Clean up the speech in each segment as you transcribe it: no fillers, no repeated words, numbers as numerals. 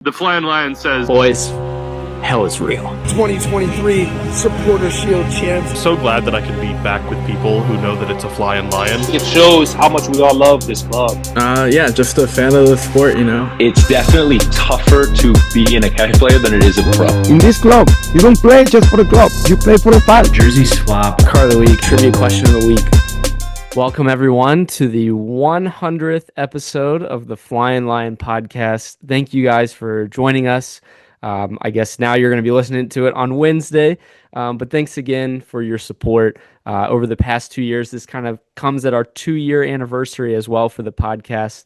The Flyin Lion says, boys, hell is real. 2023 Supporter Shield champs. So glad that I can be back with people who know that it's a Flyin Lion. It shows how much we all love this club. Yeah, just a fan of the sport, you know. It's definitely tougher to be an academy player than it is a pro. In this club, you don't play just for the club, you play for the fight. Jersey swap, car of the week, trivia question of the week. Welcome, everyone, to the 100th episode of the Flyin Lion Podcast. Thank you guys for joining us. I guess now you're going to be listening to it on Wednesday, but thanks again for your support over the past 2 years. This kind of comes at our 2-year anniversary as well for the podcast.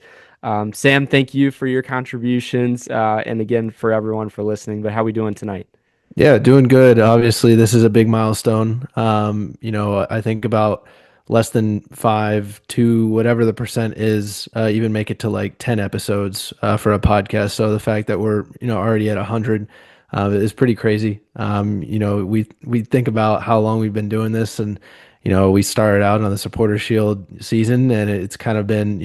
Sam, thank you for your contributions, and again, for everyone for listening. But how are we doing tonight? Yeah, doing good. Obviously, this is a big milestone. I think about less than 5 to whatever the percent is, even make it to like 10 episodes for a podcast. So the fact that we're already at 100 is pretty crazy. We think about how long we've been doing this, and we started out on the Supporter Shield season, and it's kind of been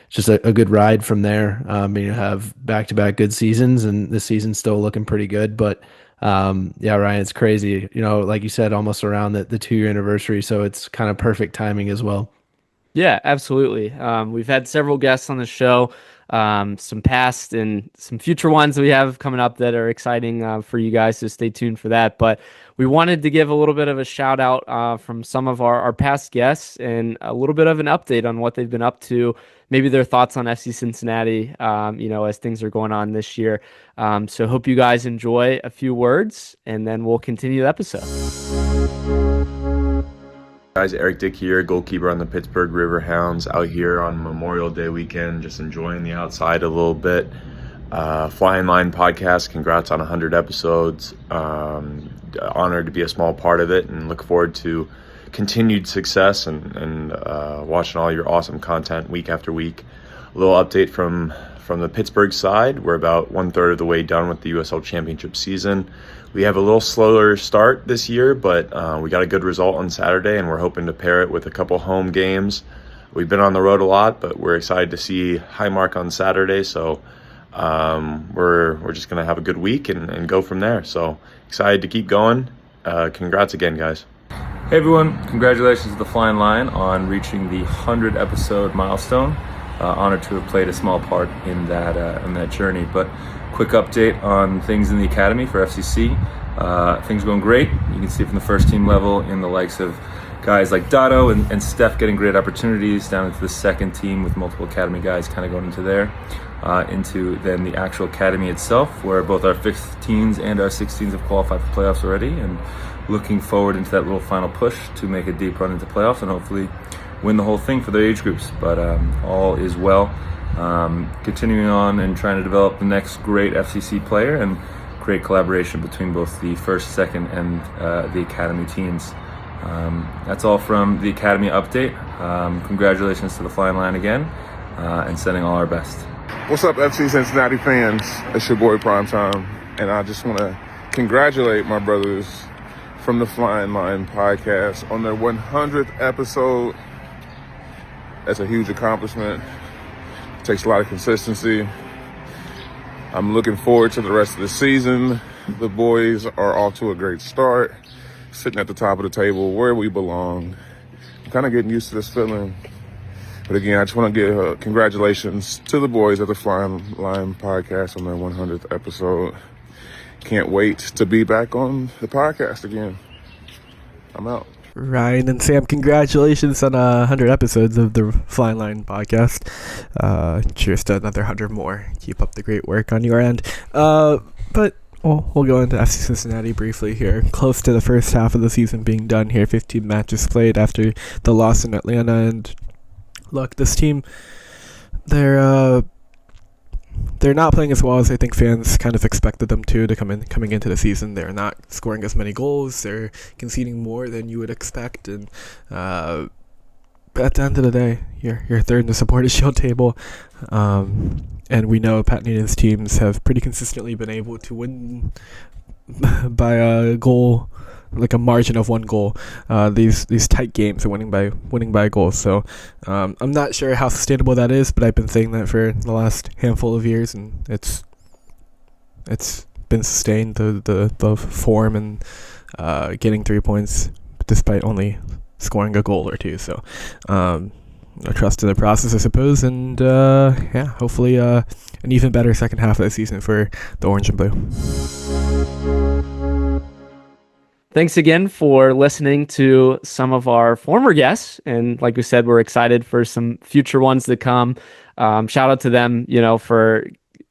just a good ride from there. You have back-to-back good seasons, and this season's still looking pretty good, but yeah, Ryan, it's crazy. Like you said, almost around the 2-year anniversary, so it's kind of perfect timing as well. Yeah, absolutely. We've had several guests on the show, some past and some future ones that we have coming up that are exciting for you guys, so stay tuned for that. But we wanted to give a little bit of a shout out from some of our past guests and a little bit of an update on what they've been up to, maybe their thoughts on FC Cincinnati, as things are going on this year. So hope you guys enjoy a few words, and then we'll continue the episode. Guys, Eric Dick here, goalkeeper on the Pittsburgh Riverhounds, out here on Memorial Day weekend, just enjoying the outside a little bit. Flyin Lion Podcast, congrats on 100 episodes. Honored to be a small part of it, and look forward to continued success and watching all your awesome content week after week. A little update from the Pittsburgh side. We're about 1/3 of the way done with the USL Championship season. We have a little slower start this year, but we got a good result on Saturday, and we're hoping to pair it with a couple home games. We've been on the road a lot, but we're excited to see Highmark on Saturday, so we're just going to have a good week and go from there. So excited to keep going. Congrats again, guys. Hey everyone, congratulations to the Flyin Lion on reaching the 100 episode milestone. Honored to have played a small part in that journey. But quick update on things in the academy for FCC. Things are going great. You can see from the first team level in the likes of guys like Dotto and Steph getting great opportunities, down into the second team with multiple academy guys kind of going into there, into then the actual academy itself, where both our 15s and our 16s have qualified for playoffs already, and looking forward into that little final push to make a deep run into playoffs and hopefully win the whole thing for their age groups. But all is well. Continuing on and trying to develop the next great FCC player, and great collaboration between both the first, second, and the academy teams. That's all from the academy update. Congratulations to the Flyin Lion again, and sending all our best. What's up, FC Cincinnati fans? It's your boy Primetime, and I just want to congratulate my brothers from the Flyin Lion Podcast on their 100th episode. That's a huge accomplishment. It takes a lot of consistency. I'm looking forward to the rest of the season. The boys are off to a great start, sitting at the top of the table where we belong. I'm kind of getting used to this feeling. But again, I just want to give congratulations to the boys at the Flyin Lion Podcast on their 100th episode. Can't wait to be back on the podcast again. I'm out. Ryan and Sam, congratulations on 100 episodes of the Flyin Lion Podcast. Cheers to another 100 more. Keep up the great work on your end. But we'll go into FC Cincinnati briefly here. Close to the first half of the season being done here. 15 matches played after the loss in Atlanta. And look, this team, they're not playing as well as I think fans kind of expected them to coming into the season. They're not scoring as many goals. They're conceding more than you would expect. And but at the end of the day, you're third in the Supporter Shield table. And we know Pat Nina's teams have pretty consistently been able to win by a goal, like a margin of 1 goal. These tight games are winning by a goal. So I'm not sure how sustainable that is, but I've been saying that for the last handful of years, and it's it's been sustained, the form, and getting 3 points despite only scoring a goal or two. So trust in the process, I suppose, and hopefully an even better second half of the season for the Orange and Blue. Thanks again for listening to some of our former guests. And like we said, we're excited for some future ones to come. Shout out to them, for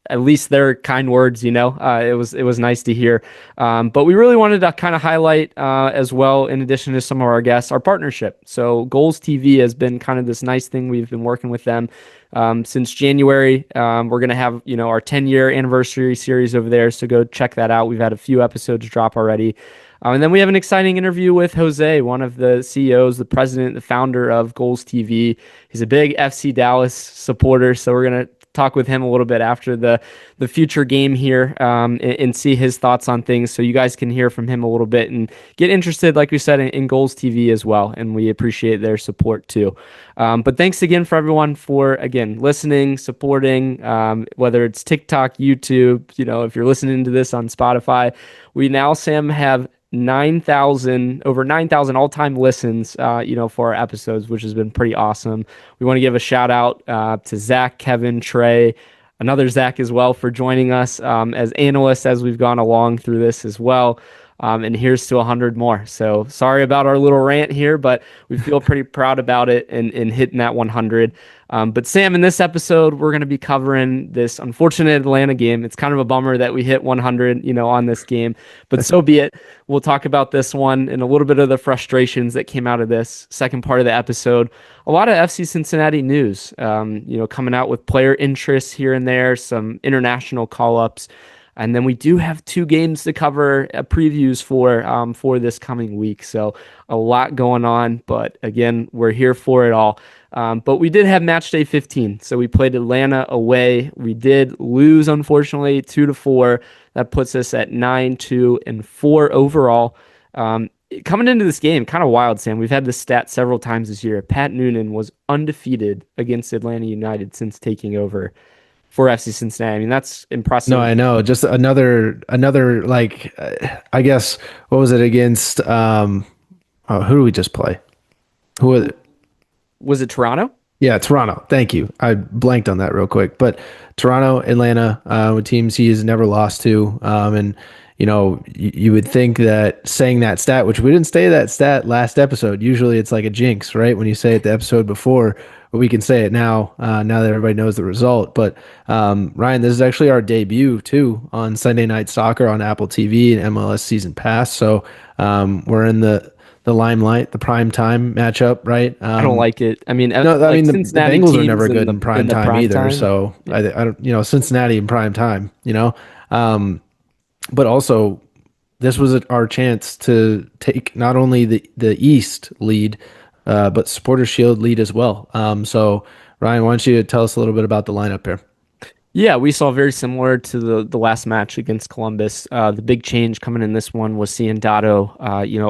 at least their kind words, it was nice to hear. But we really wanted to kind of highlight as well, in addition to some of our guests, our partnership. So Goals TV has been kind of this nice thing. We've been working with them since January. We're going to have, our 10-year anniversary series over there. So go check that out. We've had a few episodes drop already. And then we have an exciting interview with Jose, one of the CEOs, the president, the founder of Goals TV. He's a big FC Dallas supporter, so we're going to talk with him a little bit after the future game here and see his thoughts on things, so you guys can hear from him a little bit and get interested, like we said, in Goals TV as well, and we appreciate their support too. But thanks again for everyone for, again, listening, supporting, whether it's TikTok, YouTube, if you're listening to this on Spotify. We now, Sam, have over 9,000 all-time listens, for our episodes, which has been pretty awesome. We want to give a shout out to Zach, Kevin, Trey, another Zach as well, for joining us as analysts as we've gone along through this as well. And here's to 100 more. So sorry about our little rant here, but we feel pretty proud about it and hitting that 100. But Sam, in this episode, we're going to be covering this unfortunate Atlanta game. It's kind of a bummer that we hit 100, on this game, but so be it. We'll talk about this one and a little bit of the frustrations that came out of this second part of the episode. A lot of FC Cincinnati news, coming out with player interests here and there, some international call-ups. And then we do have 2 games to cover, previews for this coming week. So a lot going on, but again, we're here for it all. But we did have match day 15. So we played Atlanta away. We did lose, unfortunately, 2-4. That puts us at 9-2-4 overall. Coming into this game, kind of wild, Sam. We've had this stat several times this year. Pat Noonan was undefeated against Atlanta United since taking over for FC Cincinnati. I mean, that's impressive. No, I know. Just another I guess, what was it against? Who do we just play? Who was it? Was it Toronto? Yeah, Toronto. Thank you. I blanked on that real quick. But Toronto, Atlanta, with teams he has never lost to. And, you would think that saying that stat, which we didn't say that stat last episode. Usually it's like a jinx, right? When you say it the episode before, but we can say it now, now that everybody knows the result. But Ryan, this is actually our debut too on Sunday Night Soccer on Apple TV and MLS Season Pass. So we're in the limelight, the prime time matchup, right? I don't like it. I mean, no, I mean the Bengals are never good in prime time either. Time. So yeah. I don't, Cincinnati in prime time, but also this was our chance to take not only the East lead, but Supporters Shield lead as well. So Ryan, why don't you tell us a little bit about the lineup here? Yeah, we saw very similar to the last match against Columbus. The big change coming in this one was seeing Dotto,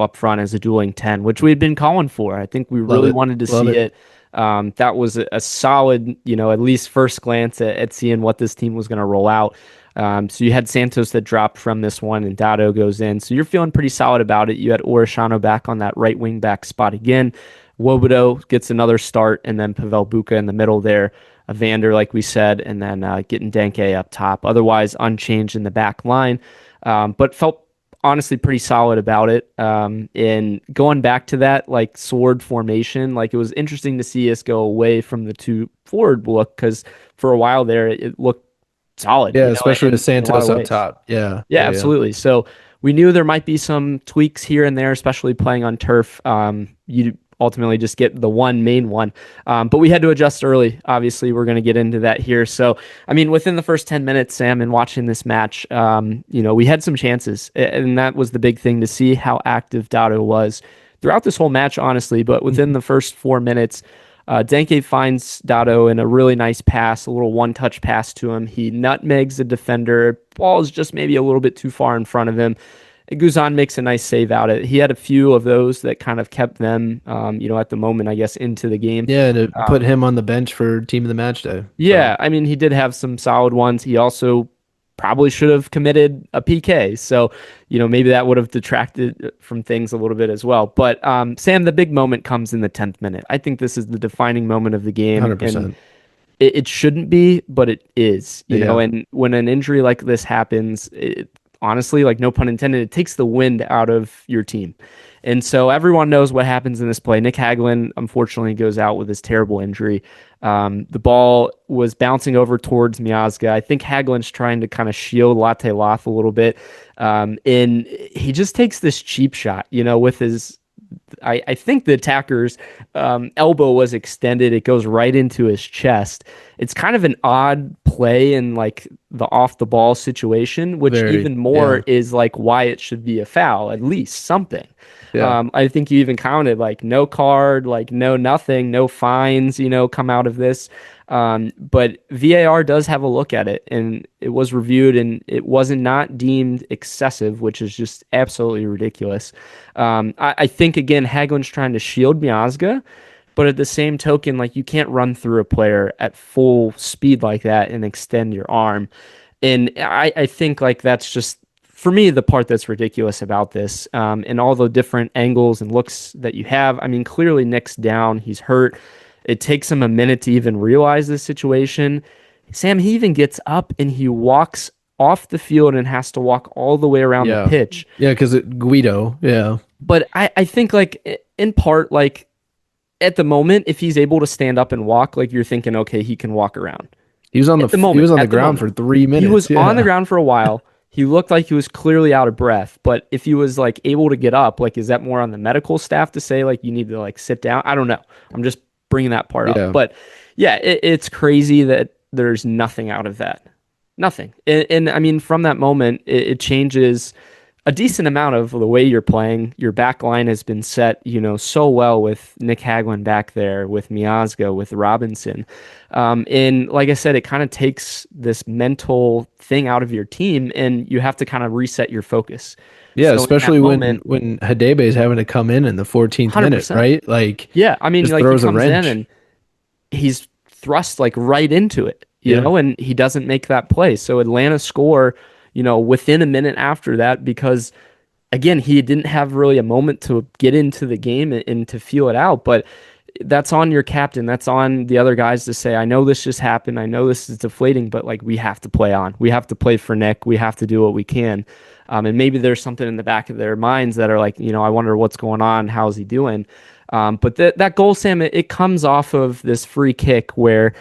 up front as a dueling 10, which we had been calling for. I think we really wanted to see it. That was a solid, at least first glance at seeing what this team was going to roll out. So you had Santos that dropped from this one, and Dotto goes in. So you're feeling pretty solid about it. You had Orishano back on that right wing back spot again. Wobodo gets another start, and then Pavel Buka in the middle there. Evander, like we said, and then getting Denke up top. Otherwise, unchanged in the back line, but felt honestly pretty solid about it. In going back to that sword formation, it was interesting to see us go away from the 2 forward look, because for a while there it looked solid. Yeah, especially with Santos up top. Yeah, absolutely. So we knew there might be some tweaks here and there, especially playing on turf. You ultimately just get the one main one. But we had to adjust early. Obviously, we're going to get into that here. So, I mean, within the first 10 minutes, Sam, and watching this match, we had some chances. And that was the big thing, to see how active Dotto was throughout this whole match, honestly. But within the first 4 minutes, Denke finds Dotto in a really nice pass, a little one-touch pass to him. He nutmegs the defender. Ball is just maybe a little bit too far in front of him. Guzan makes a nice save out of it. He had a few of those that kind of kept them, at the moment, I guess, into the game. Yeah, to put him on the bench for team of the match day. Yeah, I mean, he did have some solid ones. He also probably should have committed a PK. So, maybe that would have detracted from things a little bit as well. But Sam, the big moment comes in the 10th minute. I think this is the defining moment of the game. 100%. And it shouldn't be, but it is, and when an injury like this happens, honestly, like no pun intended, it takes the wind out of your team. And so everyone knows what happens in this play. Nick Hagglund, unfortunately, goes out with this terrible injury. The ball was bouncing over towards Miazga. I think Haglund's trying to kind of shield Latte Loth a little bit. And he just takes this cheap shot, with his... I think the attacker's elbow was extended. It goes right into his chest. It's kind of an odd play in like the off the ball situation, which even more is like why it should be a foul, at least something. Yeah. I think you even counted like no card, like no nothing, no fines, come out of this. But VAR does have a look at it, and it was reviewed, and it wasn't not deemed excessive, which is just absolutely ridiculous. I think, again, Haglund's trying to shield Miazga, but at the same token, like you can't run through a player at full speed like that and extend your arm. And I think like that's just, for me, the part that's ridiculous about this, and all the different angles and looks that you have. I mean, clearly Nick's down. He's hurt. It takes him a minute to even realize the situation. Sam, he even gets up and he walks off the field and has to walk all the way around the pitch. Yeah, because Guido, yeah. But I think, like, in part, like, at the moment, if he's able to stand up and walk, like, you're thinking, okay, he can walk around. He was on the ground for 3 minutes. He was on the ground for a while. He looked like he was clearly out of breath. But if he was, like, able to get up, like, is that more on the medical staff to say, like, you need to, like, sit down? I don't know. I'm just bringing that part up. But yeah, it's crazy that there's nothing out of that. Nothing. And I mean, from that moment, it changes a decent amount of the way you're playing. Your back line has been set, so well with Nick Hagglund back there, with Miazga, with Robinson. And like I said, it kind of takes this mental thing out of your team, and you have to kind of reset your focus. Yeah, so especially when Hadebe is having to come in the 14th 100%. Minute, right? Like, yeah, I mean, like he comes in and he's thrust like right into it, you know, and he doesn't make that play. So Atlanta score, within a minute after that, because again, he didn't have really a moment to get into the game and to feel it out. But that's on your captain. That's on the other guys to say, I know this just happened. I know this is deflating, but like we have to play on. We have to play for Nick. We have to do what we can. And maybe there's something in the back of their minds that are like, I wonder what's going on. How's he doing? But that goal, Sam, it comes off of this free kick where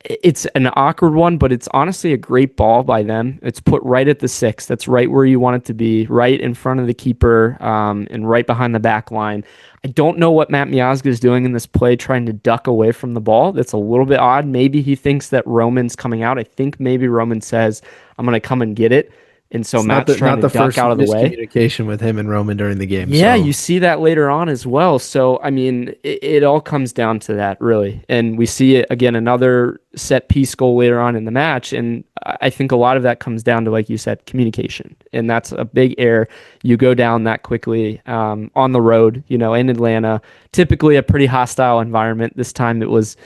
it's an awkward one, but it's honestly a great ball by them. It's put right at the 6. That's right where you want it to be, right in front of the keeper, and right behind the back line. I don't know what Matt Miazga is doing in this play, trying to duck away from the ball. That's a little bit odd. Maybe he thinks that Roman's coming out. I think maybe Roman says, I'm going to come and get it. And so Matt's trying to duck out of the way. Communication with him and Roman during the game. Yeah, you see that later on as well. So, I mean, it all comes down to that, really. And we see it, again, another set piece goal later on in the match. And I think a lot of that comes down to, like you said, communication. And that's a big error. You go down that quickly on the road, in Atlanta. Typically a pretty hostile environment. This time it was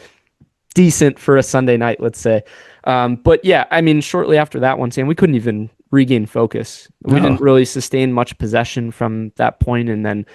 decent for a Sunday night, let's say. But yeah, I mean, shortly after that one, Sam, we couldn't even regain focus. We didn't really sustain much possession from that point. And then,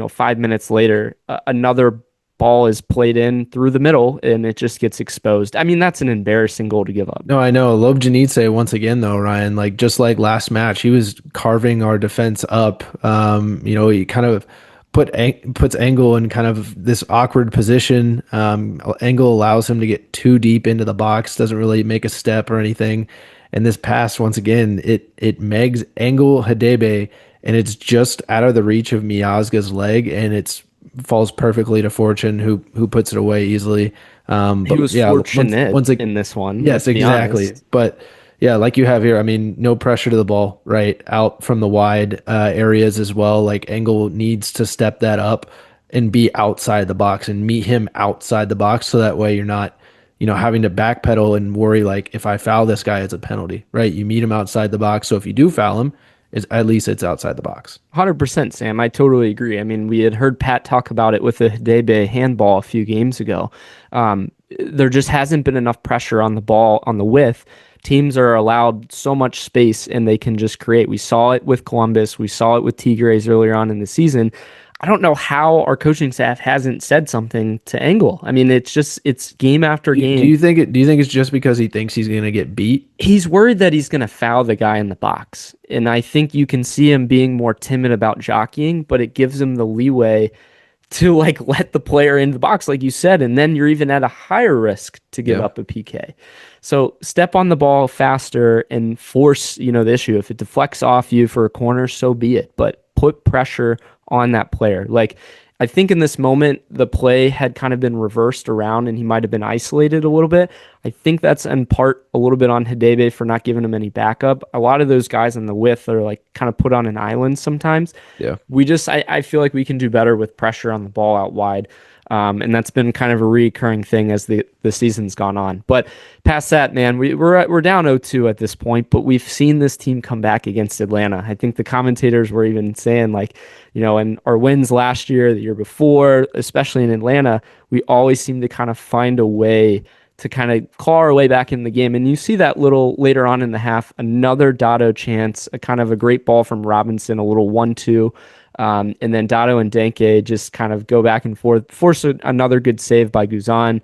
5 minutes later, another ball is played in through the middle and it just gets exposed. I mean, that's an embarrassing goal to give up. No, I know. Lobjanidze, once again, though, Ryan, like just like last match, he was carving our defense up. He kind of puts Engel in kind of this awkward position. Engel allows him to get too deep into the box, doesn't really make a step or anything. And this pass, once again, it megs Engel Hadebe, and it's just out of the reach of Miazga's leg, and it falls perfectly to Fortune, who puts it away easily. But he was fortunate in this one. Yes, exactly. But yeah, like you have here, I mean, no pressure to the ball, right? Out from the wide areas as well. Like Engel needs to step that up and be outside the box and meet him outside the box, so that way you're not having to backpedal and worry, like, if I foul this guy, it's a penalty, right? You meet him outside the box. So if you do foul him, at least it's outside the box. 100%, Sam. I totally agree. I mean, we had heard Pat talk about it with the Hadebe handball a few games ago. There just hasn't been enough pressure on the ball, on the width, teams are allowed so much space and they can just create. We saw it with Columbus. We saw it with Tigres earlier on in the season. I don't know how our coaching staff hasn't said something to Engel. I mean, it's game after game. Do you think it's just because he thinks he's going to get beat? He's worried that he's going to foul the guy in the box. And I think you can see him being more timid about jockeying, but it gives him the leeway to like let the player into the box, like you said, and then you're even at a higher risk to give up a PK. So step on the ball faster and force, the issue. If it deflects off you for a corner, so be it. But put pressure on that player. Like, I think in this moment, the play had kind of been reversed around and he might have been isolated a little bit. I think that's in part a little bit on Hidebe for not giving him any backup. A lot of those guys on the width are like kind of put on an island sometimes. Yeah. I feel like we can do better with pressure on the ball out wide. And that's been kind of a recurring thing as the season's gone on. But past that, man, we're down 0-2 at this point, but we've seen this team come back against Atlanta. I think the commentators were even saying like, in our wins last year, the year before, especially in Atlanta, we always seem to kind of find a way to kind of claw our way back in the game. And you see that little later on in the half, another Dotto chance, a kind of a great ball from Robinson, a little 1-2. And then Dotto and Denke just kind of go back and forth, force another good save by Guzan.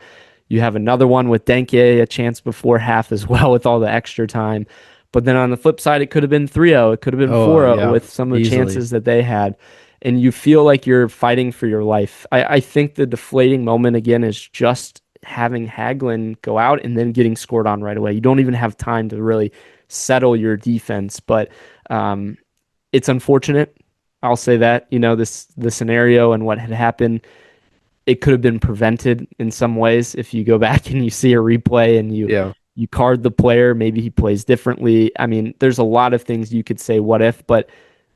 You have another one with Denke, a chance before half as well with all the extra time. But then on the flip side, it could have been 3-0. It could have been 4-0 with some of the chances that they had. And you feel like you're fighting for your life. I think the deflating moment, again, is just having Hagelin go out and then getting scored on right away. You don't even have time to really settle your defense. But it's unfortunate. I'll say that, the scenario and what had happened, it could have been prevented in some ways. If you go back and you see a replay and you card the player, maybe he plays differently. I mean, there's a lot of things you could say, what if, but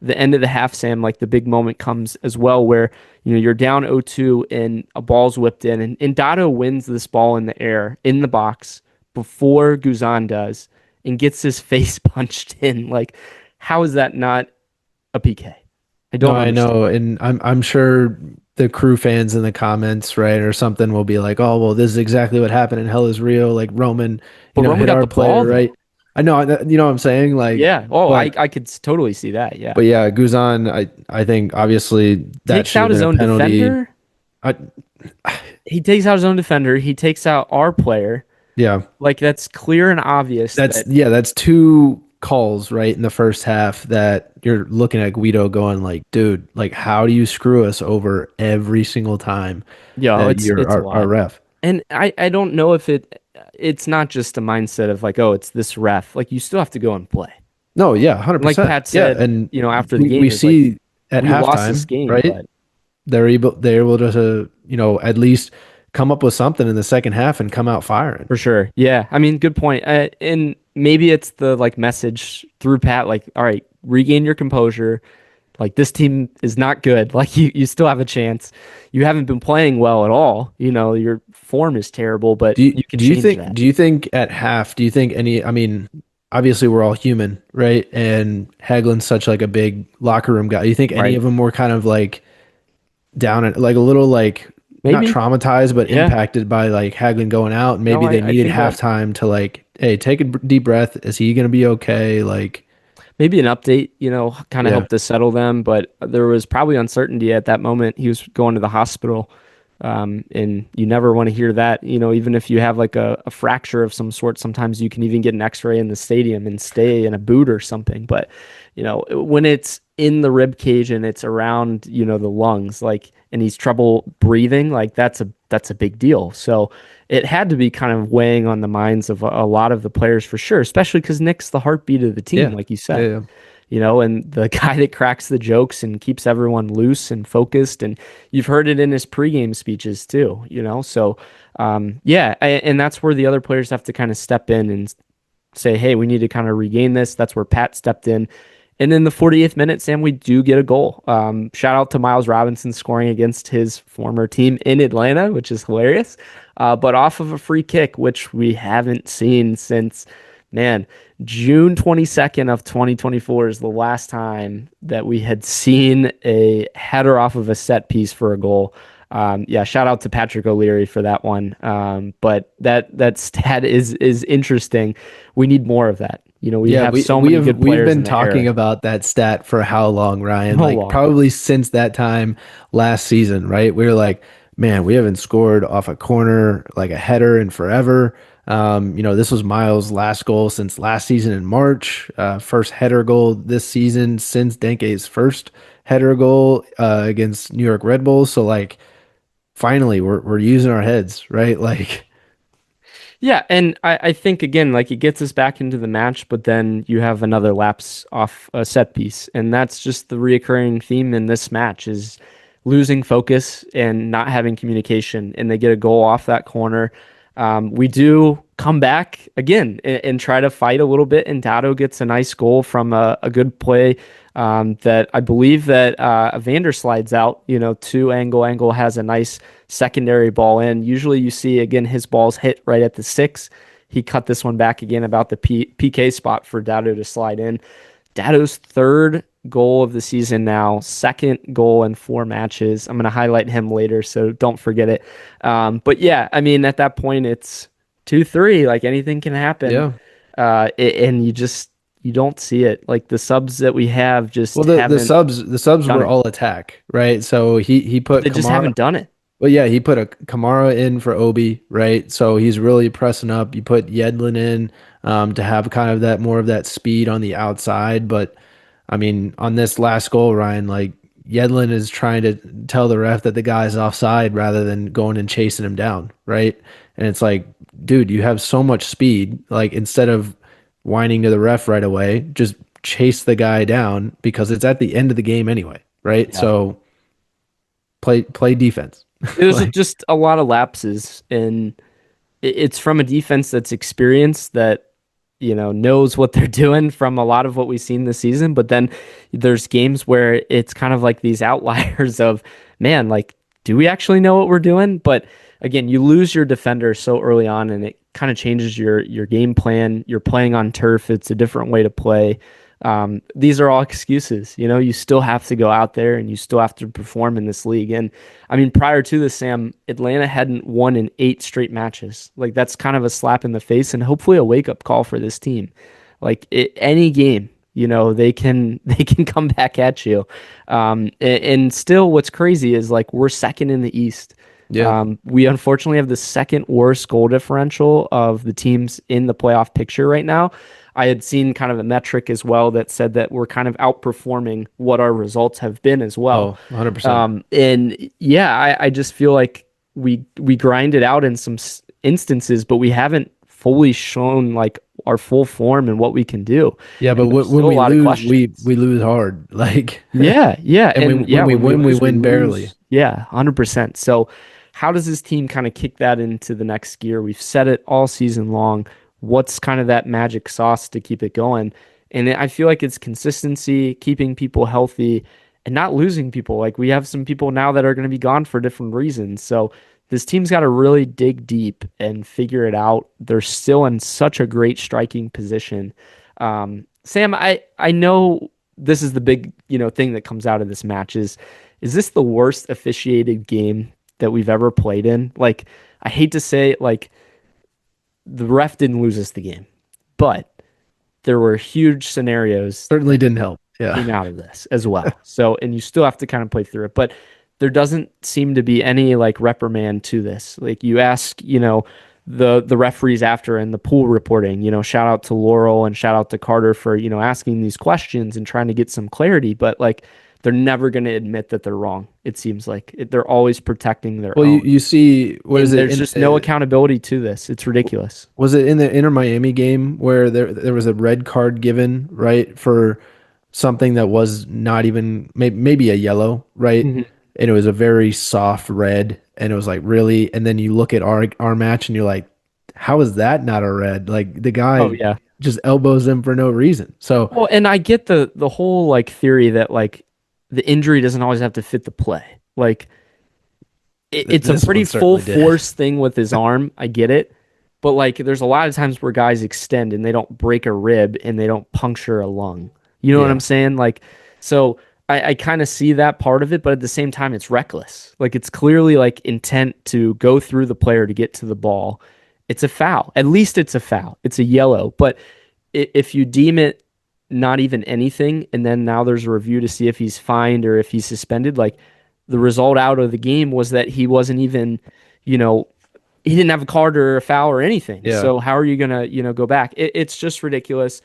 the end of the half, Sam, like the big moment comes as well where, you're down 0-2 and a ball's whipped in and Dotto wins this ball in the air in the box before Guzan does and gets his face punched in. Like, how is that not a PK? I know, and I'm sure the crew fans in the comments, right, or something will be like, "Oh, well, this is exactly what happened in Hell Is Real." Like Roman, Roman hit got our the player, ball, right? I know, you know what I'm saying? Like, yeah. Oh, I could totally see that. Yeah, but yeah, Guzan, I think obviously that takes out his own defender. He takes out his own defender. He takes out our player. Yeah, like that's clear and obvious. That's two calls right in the first half that you're looking at Guido going like, dude, like how do you screw us over every single time? Yeah, it's our ref. And I don't know if it's not just a mindset of like, oh, it's this ref. Like you still have to go and play. No, yeah, 100%. Like Pat said, and after the game, we see at halftime, lost this game, right? But they're able to at least come up with something in the second half and come out firing. For sure. Yeah. I mean, good point. And maybe it's the like message through Pat, like, all right, regain your composure. Like this team is not good. Like you still have a chance. You haven't been playing well at all. Your form is terrible, but you can change that. Do you think at half, I mean, obviously we're all human, right? And Hagelin's such like a big locker room guy. Do you think any of them were kind of like down at like a little like, maybe not traumatized, but impacted by like Hagelin going out. And maybe they needed halftime to like, hey, take a deep breath. Is he going to be okay? Like maybe an update, kind of helped to settle them. But there was probably uncertainty at that moment. He was going to the hospital. And you never want to hear that, even if you have like a fracture of some sort, sometimes you can even get an x-ray in the stadium and stay in a boot or something. But, when it's in the rib cage and it's around, the lungs, like, and he's trouble breathing, like that's a big deal. So it had to be kind of weighing on the minds of a lot of the players for sure, especially because Nick's the heartbeat of the team, like you said. And the guy that cracks the jokes and keeps everyone loose and focused. And you've heard it in his pregame speeches too, So, and that's where the other players have to kind of step in and say, hey, we need to kind of regain this. That's where Pat stepped in. And in the 48th minute, Sam, we do get a goal. Shout out to Miles Robinson scoring against his former team in Atlanta, which is hilarious. But off of a free kick, which we haven't seen since, June 22nd of 2024 is the last time that we had seen a header off of a set piece for a goal. Yeah, shout out to Patrick O'Leary for that one. But that stat is interesting. We need more of that. We Yeah, have so many good we've players in been the talking era. about that stat for how long, Ryan? How Like long? probably since that time last season, right? We were like, man, we haven't scored off a corner like a header in forever. This was Miles' last goal since last season in March. First header goal this season since Denke's first header goal against New York Red Bulls. So like, finally, we're using our heads, right? Like, Yeah, and I think again, like it gets us back into the match, but then you have another lapse off a set piece, and that's just the reoccurring theme in this match is losing focus and not having communication, and they get a goal off that corner. We do come back again and try to fight a little bit, and Dado gets a nice goal from a good play that I believe that Evander slides out, to Angle. Angle has a nice secondary ball in. Usually you see, again, his balls hit right at the 6. He cut this one back again about the PK spot for Dado to slide in. Dado's third goal of the season now, second goal in 4 matches. I'm going to highlight him later, so don't forget it. But yeah, I mean, at that point, it's 2-3. Like anything can happen. yeah. And you don't see it. Like the subs that we have just Well, the haven't subs done were it. all attack, right? So he put They just haven't done it. Well, yeah, he put a Kamara in for Obi, right? So he's really pressing up. You put Yedlin in to have kind of that more of that speed on the outside. But I mean, on this last goal, Ryan, like Yedlin is trying to tell the ref that the guy's offside rather than going and chasing him down, right? And it's like, dude, you have so much speed. Like instead of whining to the ref right away, just chase the guy down because it's at the end of the game anyway, right? Yeah. So play defense. There's just a lot of lapses, and it's from a defense that's experienced, that knows what they're doing from a lot of what we've seen this season. But then there's games where it's kind of like these outliers of, man, like, do we actually know what we're doing? But again, you lose your defender so early on, and it kind of changes your game plan. You're playing on turf. It's a different way to play. These are all excuses. You still have to go out there and you still have to perform in this league. And I mean, prior to this, Sam, Atlanta hadn't won in 8 straight matches. Like that's kind of a slap in the face and hopefully a wake up call for this team. Like any game, they can come back at you. And still what's crazy is like we're second in the East. Yeah. We unfortunately have the second worst goal differential of the teams in the playoff picture right now. I had seen kind of a metric as well that said that we're kind of outperforming what our results have been as well. Oh, 100%. And yeah, I just feel like we grind it out in some instances, but we haven't fully shown like our full form and what we can do. Yeah, but when we lose, we lose hard. Like yeah. And when we win, we win barely. Yeah, 100%. So how does this team kind of kick that into the next gear? We've said it all season long. What's kind of that magic sauce to keep it going? And I feel like it's consistency, keeping people healthy, and not losing people. Like we have some people now that are going to be gone for different reasons. So this team's got to really dig deep and figure it out. They're still in such a great striking position. Sam, I know this is the big thing that comes out of this match is this the worst officiated game that we've ever played in? Like I hate to say it, like the ref didn't lose us the game, but there were huge scenarios certainly didn't help. Yeah, came out of this as well. So, and you still have to kind of play through it, but there doesn't seem to be any like reprimand to this. Like you ask, the referees after and the pool reporting, shout out to Laurel and shout out to Carter for, asking these questions and trying to get some clarity, but like they're never going to admit that they're wrong. It seems like they're always protecting their own. You see, there's just no accountability to this. It's ridiculous. Was it in the Inter Miami game where there was a red card given, right, for something that was not even maybe a yellow, right? Mm-hmm. And it was a very soft red, and it was like really. And then you look at our match, and you're like, how is that not a red? Like the guy just elbows him for no reason. So well, and I get the whole like theory that like the injury doesn't always have to fit the play. Like it's a pretty full force thing with his arm. I get it. But like there's a lot of times where guys extend and they don't break a rib and they don't puncture a lung. You know what I'm saying? Like, so I kind of see that part of it, but at the same time, it's reckless. Like it's clearly like intent to go through the player to get to the ball. It's a foul. At least it's a foul. It's a yellow. But if you deem it not even anything, and then now there's a review to see if he's fined or if he's suspended, like the result out of the game was that he wasn't even, you know, he didn't have a card or a foul or anything. Yeah. So how are you gonna, go back? It's just ridiculous.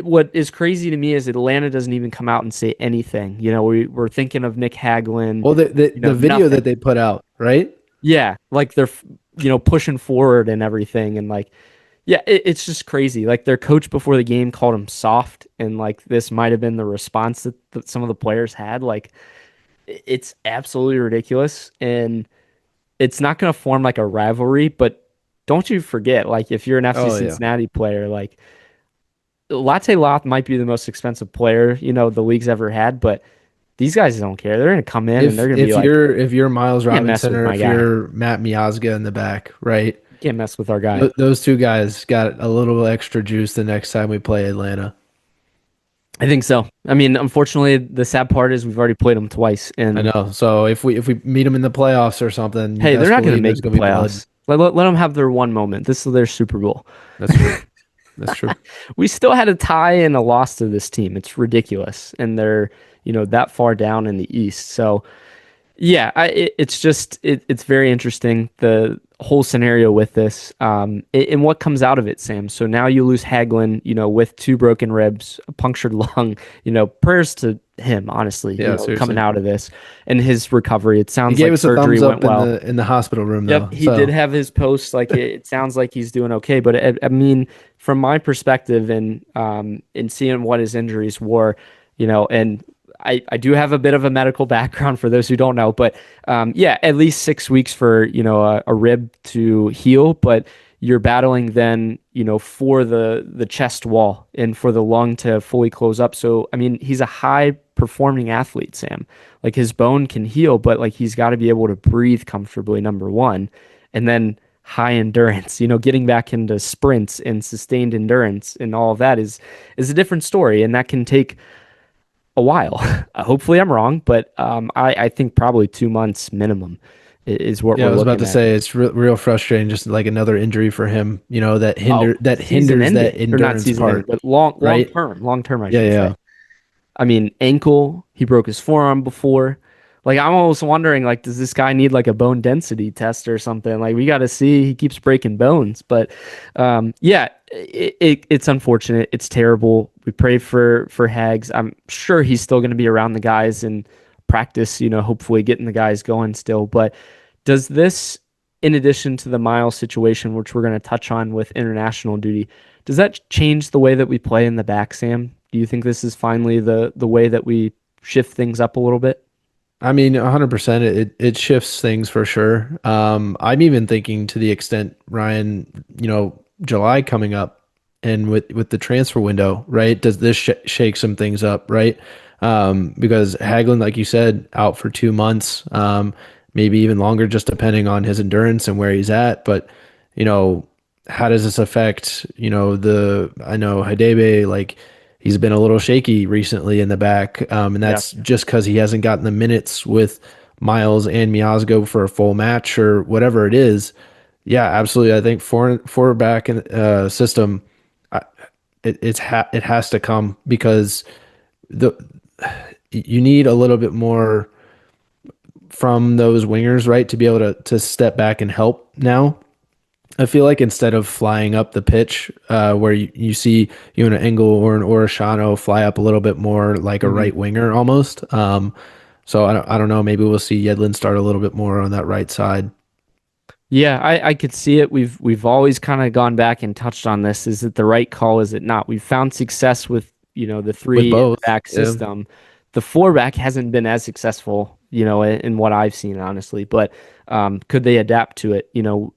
What is crazy to me is Atlanta doesn't even come out and say anything. We're thinking of Nick Hagelin. Well, the video nothing. that they put out, right? Yeah, like they're pushing forward and everything, and like, yeah, it's just crazy. Like their coach before the game called him soft, and like this might have been the response that some of the players had. Like it's absolutely ridiculous, and it's not going to form like a rivalry. But don't you forget, like if you're an FC Cincinnati player, like Latte Loth might be the most expensive player, the league's ever had, but these guys don't care. They're going to come in and they're going to be like, if you're Miles Robinson or if guy. you're Matt Miazga in the back, right? Can't mess with our guy. Those two guys got a little extra juice the next time we play Atlanta. I think so. I mean, unfortunately, the sad part is we've already played them twice. And I know. So if we meet them in the playoffs or something, hey, they're not going to make the playoffs. Let them have their one moment. This is their Super Bowl. That's true. That's true. We still had a tie and a loss to this team. It's ridiculous. And they're, that far down in the East. So, yeah, it's very interesting, the whole scenario with this and what comes out of it, Sam. So now you lose Hagelin, with 2 broken ribs, a punctured lung, prayers to him, honestly, coming out of this and his recovery. It sounds like surgery went well. In the hospital room, though. Yep, he did have his post. Like it sounds like he's doing okay. But I mean, from my perspective and in seeing what his injuries were, and I do have a bit of a medical background for those who don't know, but at least 6 weeks for, a rib to heal, but you're battling then, for the chest wall and for the lung to fully close up. So, I mean, he's a high performing athlete, Sam. Like his bone can heal, but like he's got to be able to breathe comfortably, number one, and then high endurance, getting back into sprints and sustained endurance and all of that is a different story. And that can take a while. Hopefully I'm wrong, but I think probably 2 months minimum is what we're looking at. I was about to say it's real frustrating, just like another injury for him, that hinders that endurance part. But long term, I should say. I mean, ankle, he broke his forearm before. Like I'm almost wondering, like, does this guy need like a bone density test or something? Like we got to see. He keeps breaking bones, but it's unfortunate. It's terrible. We pray for Hags. I'm sure he's still going to be around the guys and practice. Hopefully getting the guys going still. But does this, in addition to the Miles situation, which we're going to touch on with international duty, does that change the way that we play in the back, Sam? Do you think this is finally the way that we shift things up a little bit? I mean, 100%. It shifts things for sure. I'm even thinking to the extent, Ryan, July coming up and with the transfer window, right? Does this shake some things up, right? Because Hagelin, like you said, out for 2 months, maybe even longer, just depending on his endurance and where he's at. But, how does this affect, I know Hadebe, like, he's been a little shaky recently in the back, and that's just because he hasn't gotten the minutes with Miles and Miazga for a full match or whatever it is. Yeah, absolutely. I think four back system, it has to come because you need a little bit more from those wingers, right, to be able to step back and help now. I feel like instead of flying up the pitch, where you see an Engel or an Orishano fly up a little bit more like a right winger almost. So I don't know. Maybe we'll see Yedlin start a little bit more on that right side. Yeah, I could see it. We've always kind of gone back and touched on this. Is it the right call? Is it not? We've found success with the 3 back system. Yeah. The 4 back hasn't been as successful, in what I've seen, honestly. But could they adapt to it?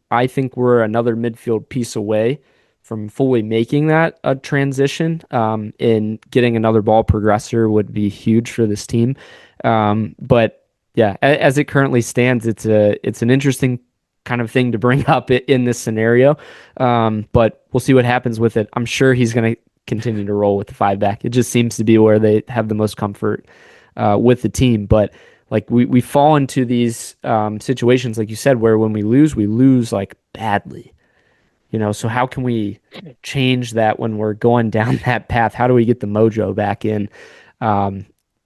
I think we're another midfield piece away from fully making that a transition. And getting another ball progressor would be huge for this team. But yeah, as it currently stands, it's an interesting kind of thing to bring up in this scenario. But we'll see what happens with it. I'm sure he's going to continue to roll with the 5 back. It just seems to be where they have the most comfort with the team. But like we fall into these situations, like you said, where when we lose like badly. So how can we change that when we're going down that path? How do we get the mojo back in?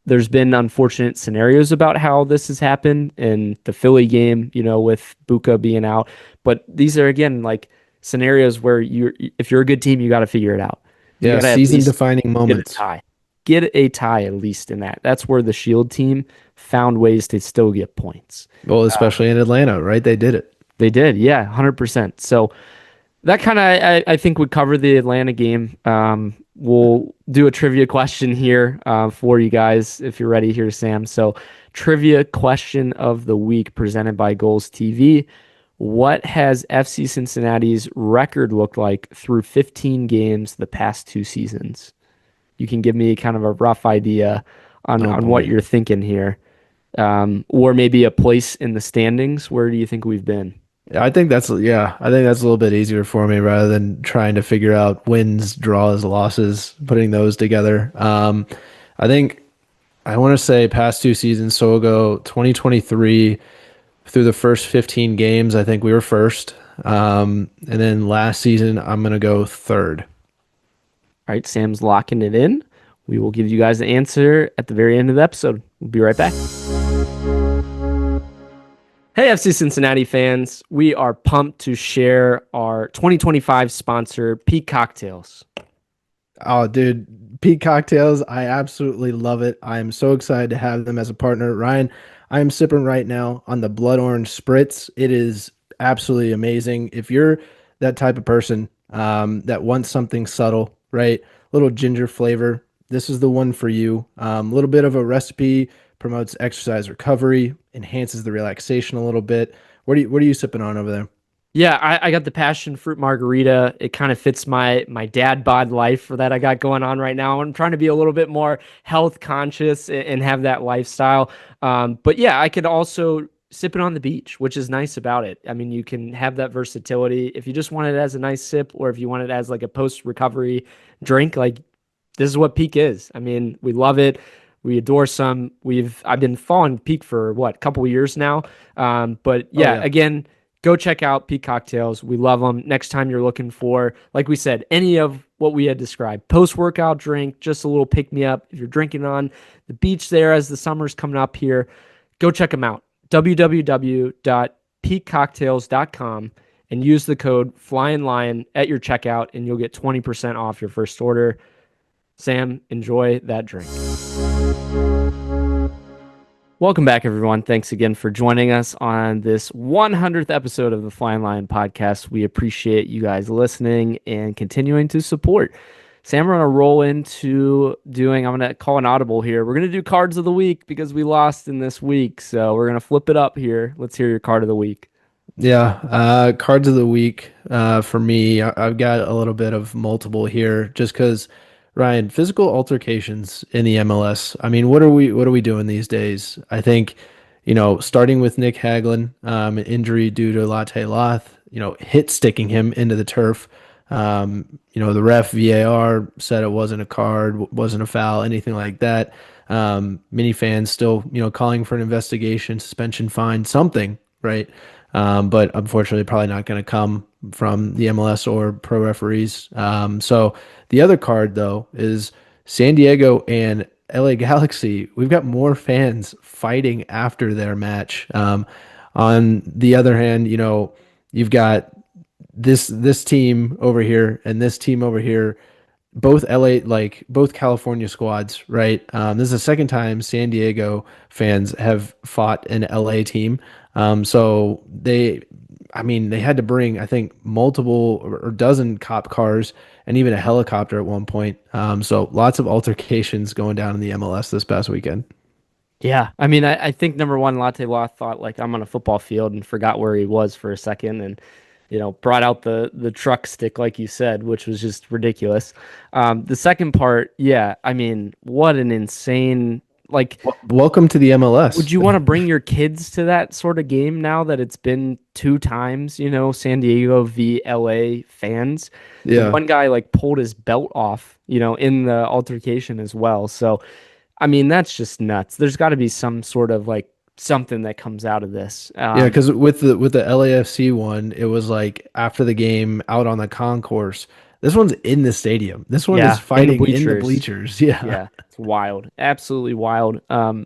There's been unfortunate scenarios about how this has happened in the Philly game, with Buka being out. But these are, again, like scenarios where if you're a good team, you got to figure it out. Yeah, season-defining moments. Get a tie at least in that. That's where the Shield team found ways to still get points. Well, especially in Atlanta, right? They did it. They did, yeah, 100%. So that kind of, I think, would cover the Atlanta game. We'll do a trivia question here for you guys if you're ready here, Sam. So, trivia question of the week presented by Goals TV. What has FC Cincinnati's record looked like through 15 games the past 2 seasons? You can give me kind of a rough idea on what you're thinking here. Or maybe a place in the standings. Where do you think we've been? I think that's a little bit easier for me rather than trying to figure out wins, draws, losses, putting those together. I think I want to say past 2 seasons, so we'll go 2023 through the first 15 games. I think we were first. And then last season, I'm going to go third. All right, Sam's locking it in. We will give you guys the answer at the very end of the episode. We'll be right back. Hey, FC Cincinnati fans. We are pumped to share our 2025 sponsor, Peak Cocktails. Oh, dude, Peak Cocktails. I absolutely love it. I am so excited to have them as a partner. Ryan, I am sipping right now on the Blood Orange Spritz. It is absolutely amazing. If you're that type of person that wants something subtle, right? Little ginger flavor, this is the one for you. A little bit of a recipe, promotes exercise recovery, enhances the relaxation a little bit. What are you sipping on over there? Yeah, I got the passion fruit margarita. It kind of fits my dad bod life for that I got going on right now. I'm trying to be a little bit more health conscious and have that lifestyle. But yeah, I could also sip it on the beach, which is nice about it. I mean, you can have that versatility. If you just want it as a nice sip, or if you want it as like a post-recovery drink, like this is what Peak is. I mean, we love it. We adore some. I've been following Peak for a couple of years now. But yeah, again, go check out Peak Cocktails. We love them. Next time you're looking for, like we said, any of what we had described, post-workout drink, just a little pick-me-up. If you're drinking on the beach there as the summer's coming up here, go check them out. www.peakcocktails.com and use the code Flyin Lion at your checkout, and you'll get 20% off your first order. Sam, enjoy that drink. Welcome back, everyone. Thanks again for joining us on this 100th episode of the Flyin Lion Podcast. We appreciate you guys listening and continuing to support. Sam, we're going to roll into I'm going to call an audible here. We're going to do cards of the week because we lost in this week. So we're going to flip it up here. Let's hear your card of the week. Yeah, cards of the week for me, I've got a little bit of multiple here just because, Ryan, physical altercations in the MLS. I mean, what are we doing these days? I think, starting with Nick Hagelin, an injury due to Latte Loth, hit sticking him into the turf. The ref VAR said it wasn't a card, wasn't a foul, anything like that. Many fans still, calling for an investigation, suspension, fine, something, right? But unfortunately, probably not going to come from the MLS or pro referees. So the other card, though, is San Diego and LA Galaxy. We've got more fans fighting after their match. On the other hand, you've got this team over here and this team over here, both both California squads, right? This is the second time San Diego fans have fought an LA team. So they had to bring, I think, multiple or dozen cop cars and even a helicopter at one point. So lots of altercations going down in the MLS this past weekend. Yeah. I mean, I think number one, Latte Loth thought like I'm on a football field and forgot where he was for a second and, brought out the truck stick, like you said, which was just ridiculous. The second part, yeah, I mean, what an insane, welcome to the MLS. Would you want to bring your kids to that sort of game now that it's been 2 times, San Diego v LA fans? Yeah. And one guy pulled his belt off, in the altercation as well. So I mean, that's just nuts. There's got to be some sort of like something that comes out of this. Yeah, because with the LAFC one, it was like after the game out on the concourse. This one's in the stadium. This one is fighting in the bleachers. Yeah. Yeah, it's wild. Absolutely wild.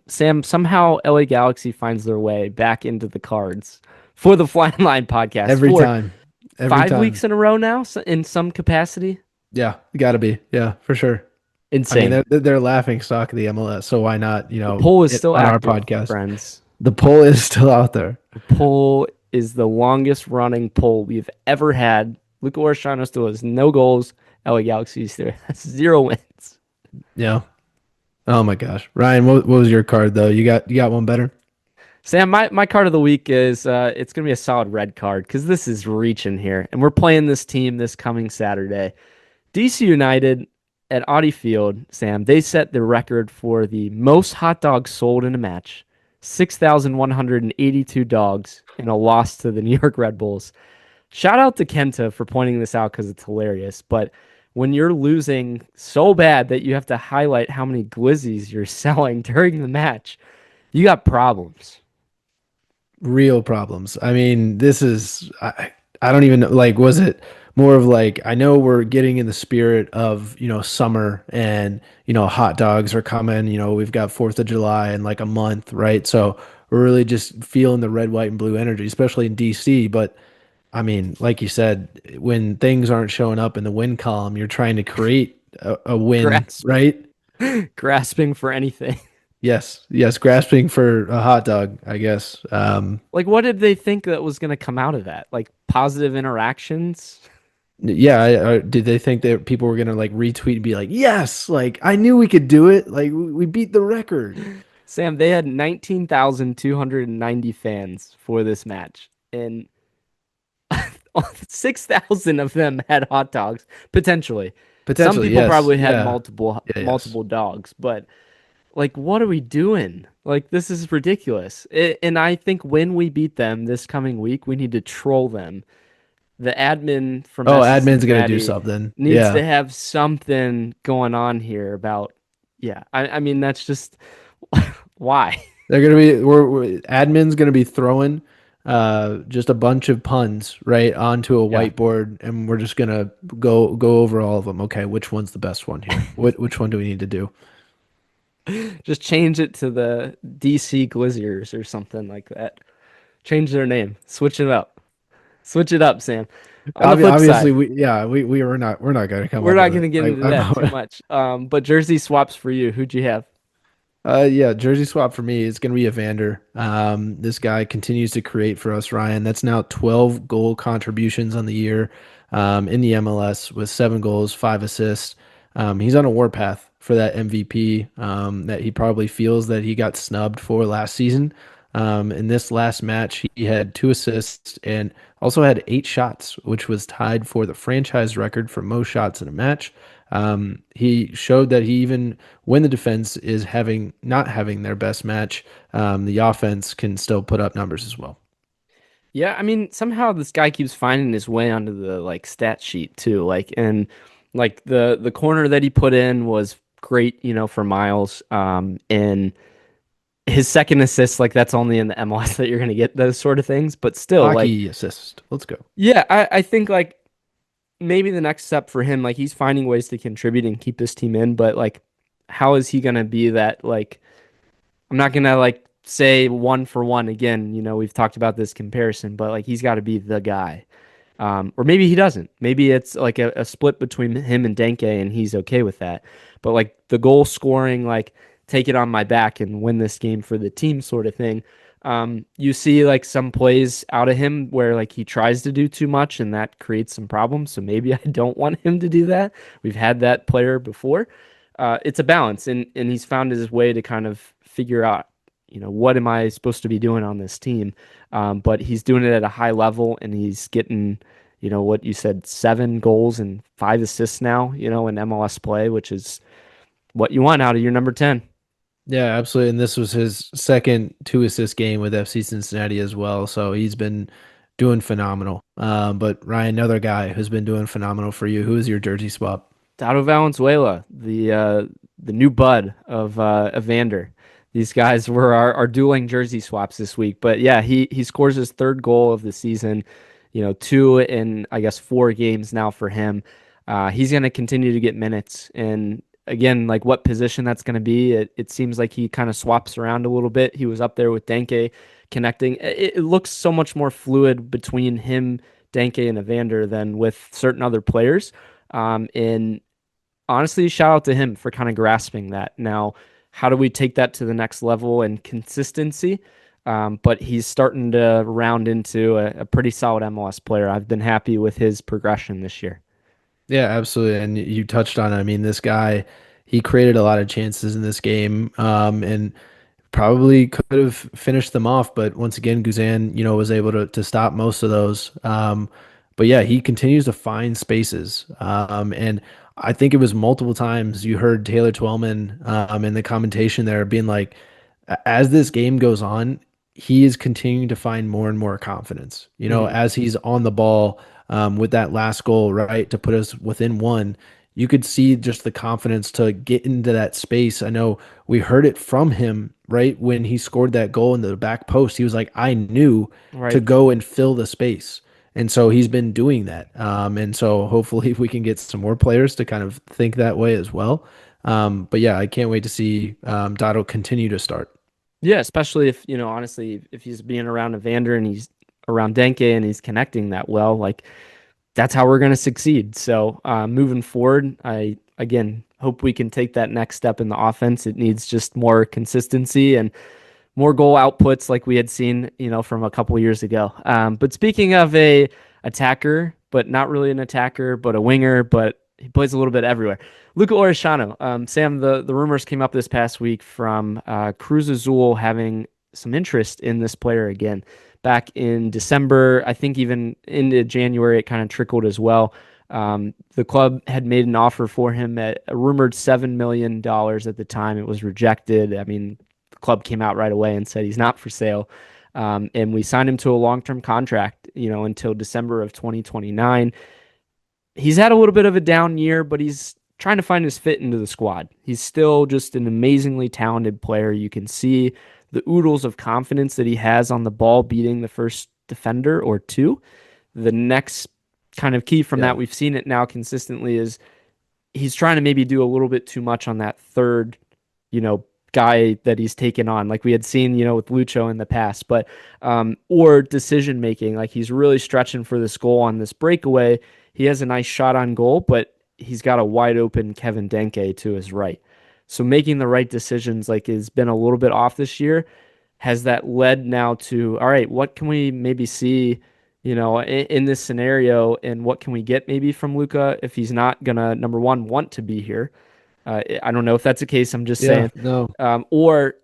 Sam, somehow LA Galaxy finds their way back into the cards for the Flyin Lion podcast. Every time. 5 weeks in a row now in some capacity. Yeah, got to be. Yeah, for sure. Insane. I mean, they're laughing stock of the MLS, so why not, the poll is still on active, our podcast. Friends. The poll is still out there. The poll is the longest running poll we've ever had. Lucho Orshano still has no goals. LA Galaxy there has 0 wins. Yeah. Oh my gosh, Ryan, what was your card though? You got one better? Sam, my card of the week is it's gonna be a solid red card because this is reaching here, and we're playing this team this coming Saturday. DC United at Audi Field, Sam, they set the record for the most hot dogs sold in a match. 6,182 dogs in a loss to the New York Red Bulls. Shout out to Kenta for pointing this out because it's hilarious. But when you're losing so bad that you have to highlight how many glizzies you're selling during the match, you got problems. Real problems. I mean, this is, I don't even know, like, was it more of like, I know we're getting in the spirit of, summer and, hot dogs are coming, we've got 4th of July in like a month, right? So we're really just feeling the red, white, and blue energy, especially in DC. But I mean, like you said, when things aren't showing up in the win column, you're trying to create a win, right? Grasping for anything. Yes, grasping for a hot dog, I guess. Like, what did they think that was going to come out of that? Like, positive interactions? Yeah, did they think that people were going to, like, retweet and be like, yes, like, I knew we could do it. Like, we beat the record. Sam, they had 19,290 fans for this match, and 6,000 of them had hot dogs, potentially. Some people probably had multiple dogs, but like, what are we doing? Like, this is ridiculous. And I think when we beat them this coming week, we need to troll them. The admin from admin's going to do something. Needs to have something going on here about, I mean, that's just, why? They're going to be, admin's going to be throwing just a bunch of puns right onto a whiteboard, and we're just going to go over all of them. Okay, which one's the best one here? Which one do we need to do? Just change it to the DC Glizzers or something like that. Change their name. Switch it up. Switch it up, Sam. Obviously, we're not going to come. We're not going to get into that too much. But jersey swaps for you. Who'd you have? Jersey swap for me is going to be Evander. This guy continues to create for us, Ryan. That's now 12 goal contributions on the year in the MLS with 7 goals, 5 assists. He's on a warpath for that MVP that he probably feels that he got snubbed for last season. In this last match, he had 2 assists and also had 8 shots, which was tied for the franchise record for most shots in a match. He showed that he, even when the defense is not having their best match, the offense can still put up numbers as well. Yeah, I mean, somehow this guy keeps finding his way onto the like stat sheet too. Like, and like the corner that he put in was great, for Miles. And his second assist, like, that's only in the MLS that you're going to get those sort of things. But still, hockey assist. Let's go. Yeah, I think like maybe the next step for him, like, he's finding ways to contribute and keep this team in. But like, how is he going to be that? Like, I'm not going to like say 1 for 1 again. We've talked about this comparison, but like, he's got to be the guy. Or maybe he doesn't. Maybe it's like a split between him and Denke, and he's okay with that. But like the goal scoring, like, take it on my back and win this game for the team sort of thing. You see like some plays out of him where like he tries to do too much, and that creates some problems. So maybe I don't want him to do that. We've had that player before. It's a balance, and he's found his way to kind of figure out, what am I supposed to be doing on this team? But he's doing it at a high level, and he's getting, what you said, 7 goals and 5 assists now, in MLS play, which is what you want out of your number 10. Yeah, absolutely. And this was his second 2-assist game with FC Cincinnati as well. So he's been doing phenomenal. But Ryan, another guy who's been doing phenomenal for you. Who is your jersey swap? Dado Valenzuela, the the new bud of Evander. These guys were our dueling jersey swaps this week. But yeah, he scores his third goal of the season. You know, 2 in I guess 4 games now for him. He's going to continue to get minutes, and again, like what position that's going to be, it seems like he kind of swaps around a little bit. He was up there with Denke connecting. It looks so much more fluid between him, Denke, and Evander than with certain other players. And honestly, shout out to him for kind of grasping that. Now, how do we take that to the next level and consistency? But he's starting to round into a pretty solid MLS player. I've been happy with his progression this year. Yeah, absolutely. And you touched on it. I mean, this guy, he created a lot of chances in this game, and probably could have finished them off. But once again, Guzan, was able to stop most of those. But yeah, he continues to find spaces. And I think it was multiple times you heard Taylor Twellman in the commentation there being like, as this game goes on, he is continuing to find more and more confidence. As he's on the ball with that last goal, right, to put us within one, you could see just the confidence to get into that space. I know we heard it from him, right, when he scored that goal into the back post. He was like, I knew to go and fill the space. And so he's been doing that. And so hopefully we can get some more players to kind of think that way as well. But yeah, I can't wait to see Dotto continue to start. Yeah, especially if, honestly, if he's being around Evander and he's around Denke and he's connecting that well, like that's how we're going to succeed. So moving forward, I, again, hope we can take that next step in the offense. It needs just more consistency and more goal outputs like we had seen, from a couple years ago. But speaking of a attacker, but not really an attacker, but a winger, but he plays a little bit everywhere. Luca Orishano. Sam, the rumors came up this past week from Cruz Azul having some interest in this player again. Back in December, I think even into January, it kind of trickled as well. The club had made an offer for him at a rumored $7 million at the time. It was rejected. I mean, the club came out right away and said he's not for sale. And we signed him to a long-term contract, until December of 2029. He's had a little bit of a down year, but he's trying to find his fit into the squad. He's still just an amazingly talented player. You can see the oodles of confidence that he has on the ball beating the first defender or two. The next kind of key from that, we've seen it now consistently, is he's trying to maybe do a little bit too much on that third, guy that he's taken on, like we had seen, with Lucho in the past, but or decision making, like he's really stretching for this goal on this breakaway. He has a nice shot on goal, but he's got a wide open Kevin Denke to his right. So making the right decisions has been a little bit off this year. Has that led now to, all right, what can we maybe see, in this scenario, and what can we get maybe from Luca if he's not going to, number one, want to be here? I don't know if that's the case. I'm just saying. No. Or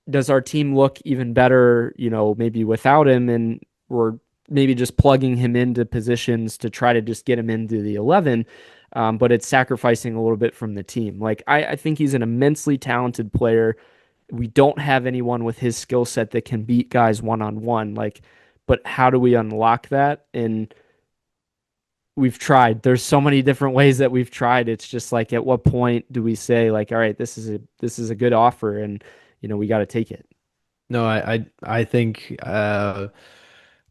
does our team look even better, maybe without him, and we're maybe just plugging him into positions to try to just get him into the 11, but it's sacrificing a little bit from the team. Like I think he's an immensely talented player. We don't have anyone with his skill set that can beat guys one-on-one. But how do we unlock that? And we've tried. There's so many different ways that we've tried. It's just like, at what point do we say all right, this is a good offer, and we got to take it. No, I think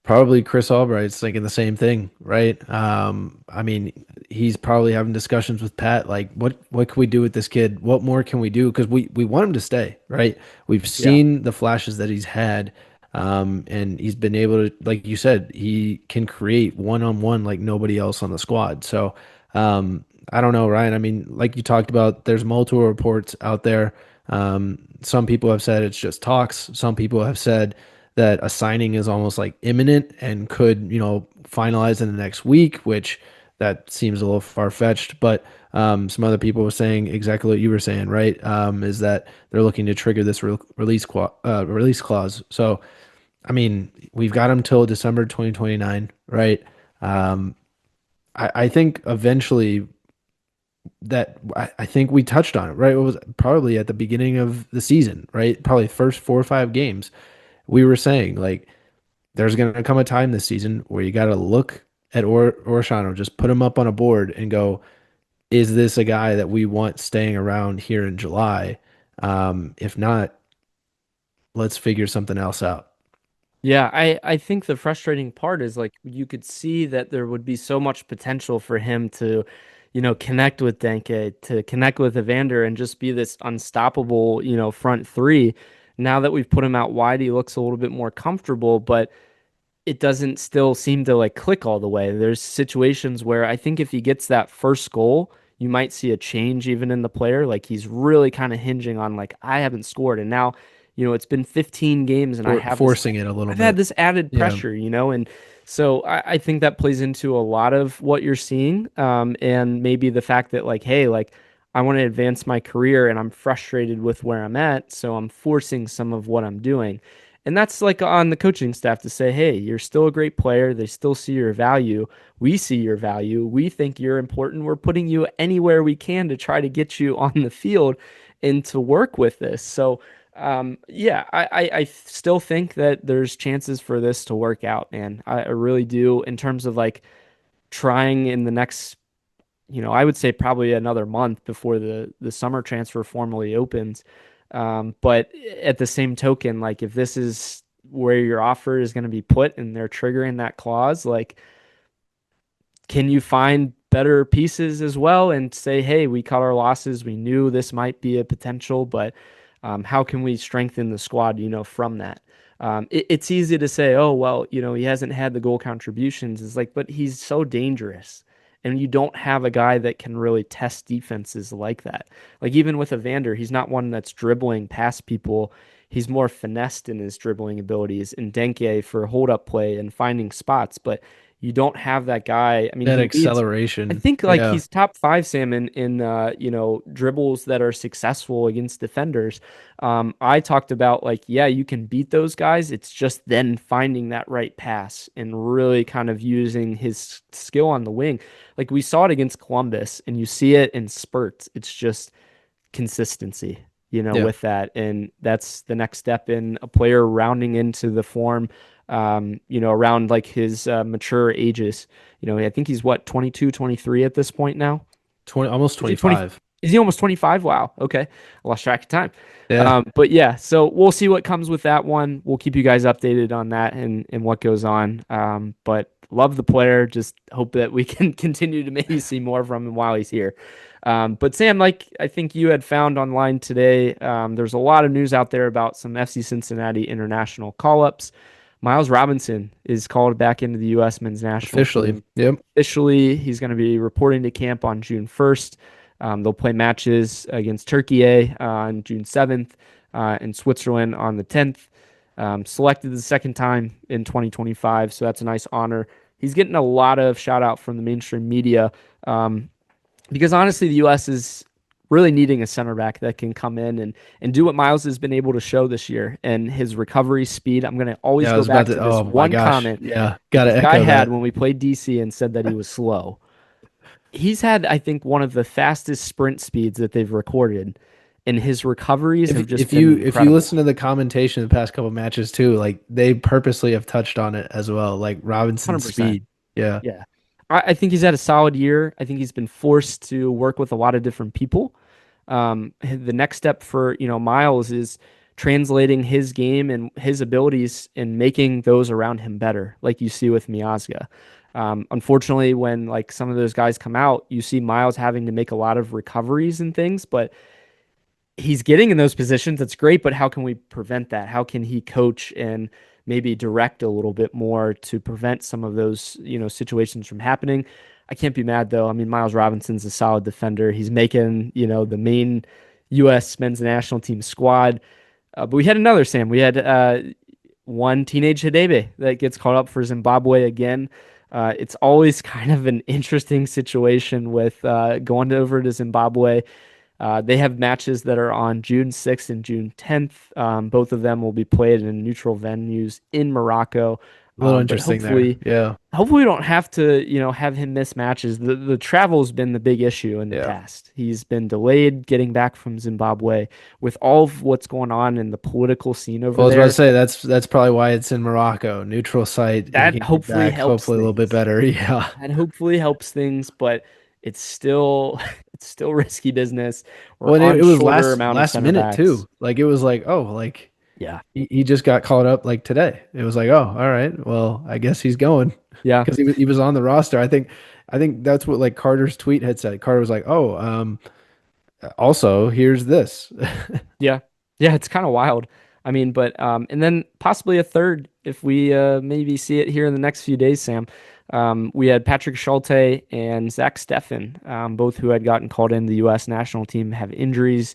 probably Chris Albright's thinking the same thing, right? I mean, he's probably having discussions with Pat, like what can we do with this kid? What more can we do? Because we want him to stay, right? We've seen the flashes that he's had. And he's been able to, like you said, he can create one-on-one like nobody else on the squad. So I don't know, Ryan. I mean, like you talked about, there's multiple reports out there. Some people have said it's just talks. Some people have said that a signing is almost like imminent and could, finalize in the next week, which that seems a little far-fetched. But some other people were saying exactly what you were saying, right? Is that they're looking to trigger this release clause. So, I mean, we've got him till December 2029, right? I think eventually that I think we touched on it, right? It was probably at the beginning of the season, right? Probably first 4 or 5 games. We were saying, like, there's going to come a time this season where you got to look at Orishano, just put him up on a board and go, is this a guy that we want staying around here in July? If not, let's figure something else out. Yeah, I think the frustrating part is like you could see that there would be so much potential for him to, connect with Denke, to connect with Evander and just be this unstoppable, front three. Now that we've put him out wide, he looks a little bit more comfortable, but it doesn't still seem to like click all the way. There's situations where I think if he gets that first goal, you might see a change even in the player. Like he's really kind of hinging on like I haven't scored, and now it's been 15 games and I have forcing it a little I've bit. had this added pressure, and so I think that plays into a lot of what you're seeing, and maybe the fact that like, hey, like I want to advance my career and I'm frustrated with where I'm at, so I'm forcing some of what I'm doing. And that's like on the coaching staff to say, hey, you're still a great player. They still see your value. We see your value. We think you're important. We're putting you anywhere we can to try to get you on the field and to work with this. So, I still think that there's chances for this to work out, man. I really do in terms of like trying in the next, I would say probably another month before the summer transfer formally opens. But at the same token, like if this is where your offer is going to be put and they're triggering that clause, like, can you find better pieces as well and say, hey, we cut our losses. We knew this might be a potential, but how can we strengthen the squad, from that? It's easy to say, oh, well, he hasn't had the goal contributions. It's like, but he's so dangerous. And you don't have a guy that can really test defenses like that. Like even with Evander, he's not one that's dribbling past people. He's more finessed in his dribbling abilities. And Denke for hold-up play and finding spots. But you don't have that guy. I mean, that acceleration. I think like he's top 5, Sam, in dribbles that are successful against defenders. I talked about like, yeah, you can beat those guys. It's just then finding that right pass and really kind of using his skill on the wing. Like we saw it against Columbus, and you see it in spurts. It's just consistency, with that, and that's the next step in a player rounding into the form. Around like his mature ages. I think he's 22, 23 at this point now. 20, almost 25. Is he almost 25? Wow. Okay. I lost track of time. Yeah. But yeah, so we'll see what comes with that one. We'll keep you guys updated on that and what goes on. But love the player. Just hope that we can continue to maybe see more from him while he's here. But Sam, like I think you had found online today, there's a lot of news out there about some FC Cincinnati international call-ups. Miles Robinson is called back into the U.S. men's national officially. team. Yep. Officially, he's going to be reporting to camp on June 1st. They'll play matches against Turkey on June 7th and Switzerland on the 10th. Selected the second time in 2025, so that's a nice honor. He's getting a lot of shout out from the mainstream media because honestly, the U.S. is really needing a center back that can come in and do what Miles has been able to show this year and his recovery speed. I'm going to always go back to this one comment. Yeah, got to echo guy had when we played DC and said that he was slow. He's had, I think, one of the fastest sprint speeds that they've recorded, and his recoveries have just been incredible. If you listen to the commentation the past couple of matches too, like they purposely have touched on it as well, like Robinson's 100%. speed. Yeah. I think he's had a solid year. I think he's been forced to work with a lot of different people. The next step for Miles is translating his game and his abilities and making those around him better, like you see with Miazga. Unfortunately, when like some of those guys come out, you see Miles having to make a lot of recoveries and things, but he's getting in those positions. That's great, but how can we prevent that? How can he coach and maybe direct a little bit more to prevent some of those situations from happening? I can't be mad though. I mean, Miles Robinson's a solid defender. He's making, the main U.S. men's national team squad. But we had another, Sam. We had one teenage Hidebe that gets called up for Zimbabwe again. It's always kind of an interesting situation with going over to Zimbabwe. They have matches that are on June 6th and June 10th. Both of them will be played in neutral venues in Morocco. A little interesting there. Yeah. Hopefully we don't have to, have him miss matches. The travel's been the big issue in the past. He's been delayed getting back from Zimbabwe with all of what's going on in the political scene over there. I was about to say that's probably why it's in Morocco, neutral site. That hopefully helps. Hopefully a little bit better. Yeah. And hopefully helps things, but it's still it's still risky business. We're Well, on it was shorter amount of last center minute backs. too. Like it was like, oh, like Yeah. he just got called up like today. It was like, oh, all right. Well, I guess he's going Yeah. because he was on the roster. I think that's what like Carter's tweet had said. Carter was like, oh, also here's this. Yeah. Yeah, it's kind of wild. I mean, but and then possibly a third if we maybe see it here in the next few days, Sam. We had Patrick Schulte and Zach Steffen, both who had gotten called in the U.S. national team, have injuries.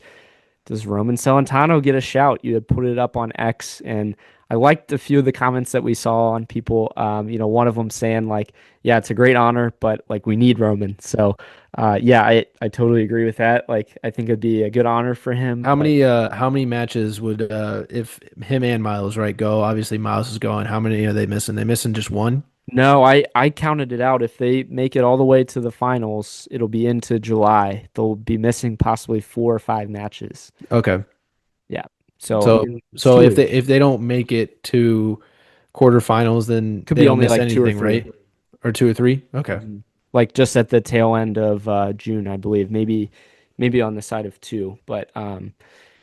Does Roman Celentano get a shout? You had put it up on X, and I liked a few of the comments that we saw on people. One of them saying like, "Yeah, it's a great honor, but like we need Roman." So, yeah, I totally agree with that. Like, I think it'd be a good honor for him. How many matches would if him and Miles right go? Obviously Miles is going. How many are they missing? They missing just one? No, I counted it out. If they make it all the way to the finals, it'll be into July. They'll be missing possibly 4 or 5 matches. Okay. Yeah. So So I mean, it's so 2 if weeks. they don't make it to quarterfinals, then Could they be don't only miss like 2 or anything, 3. right? Or 2 or 3? Okay. Mhm. Like just at the tail end of June, I believe. Maybe on the side of 2. But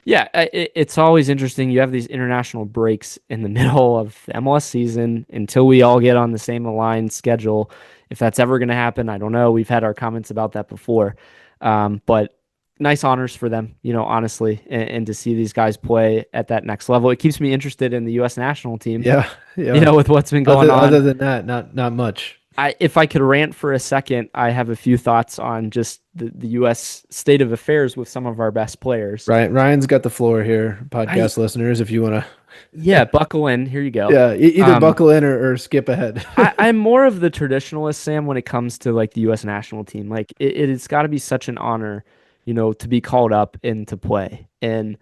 yeah, it's always interesting. You have these international breaks in the middle of the MLS season until we all get on the same aligned schedule. If that's ever going to happen, I don't know. We've had our comments about that before. But nice honors for them, honestly, and to see these guys play at that next level. It keeps me interested in the U.S. national team, Yeah. Yeah. with what's been going on. Other than that, not much. If I could rant for a second, I have a few thoughts on just the U.S. state of affairs with some of our best players. Right. Ryan's got the floor here, podcast listeners, if you want to. Yeah, buckle in. Here you go. Yeah, either buckle in or skip ahead. I'm more of the traditionalist, Sam, when it comes to like the U.S. national team. Like it's got to be such an honor, to be called up and to play. And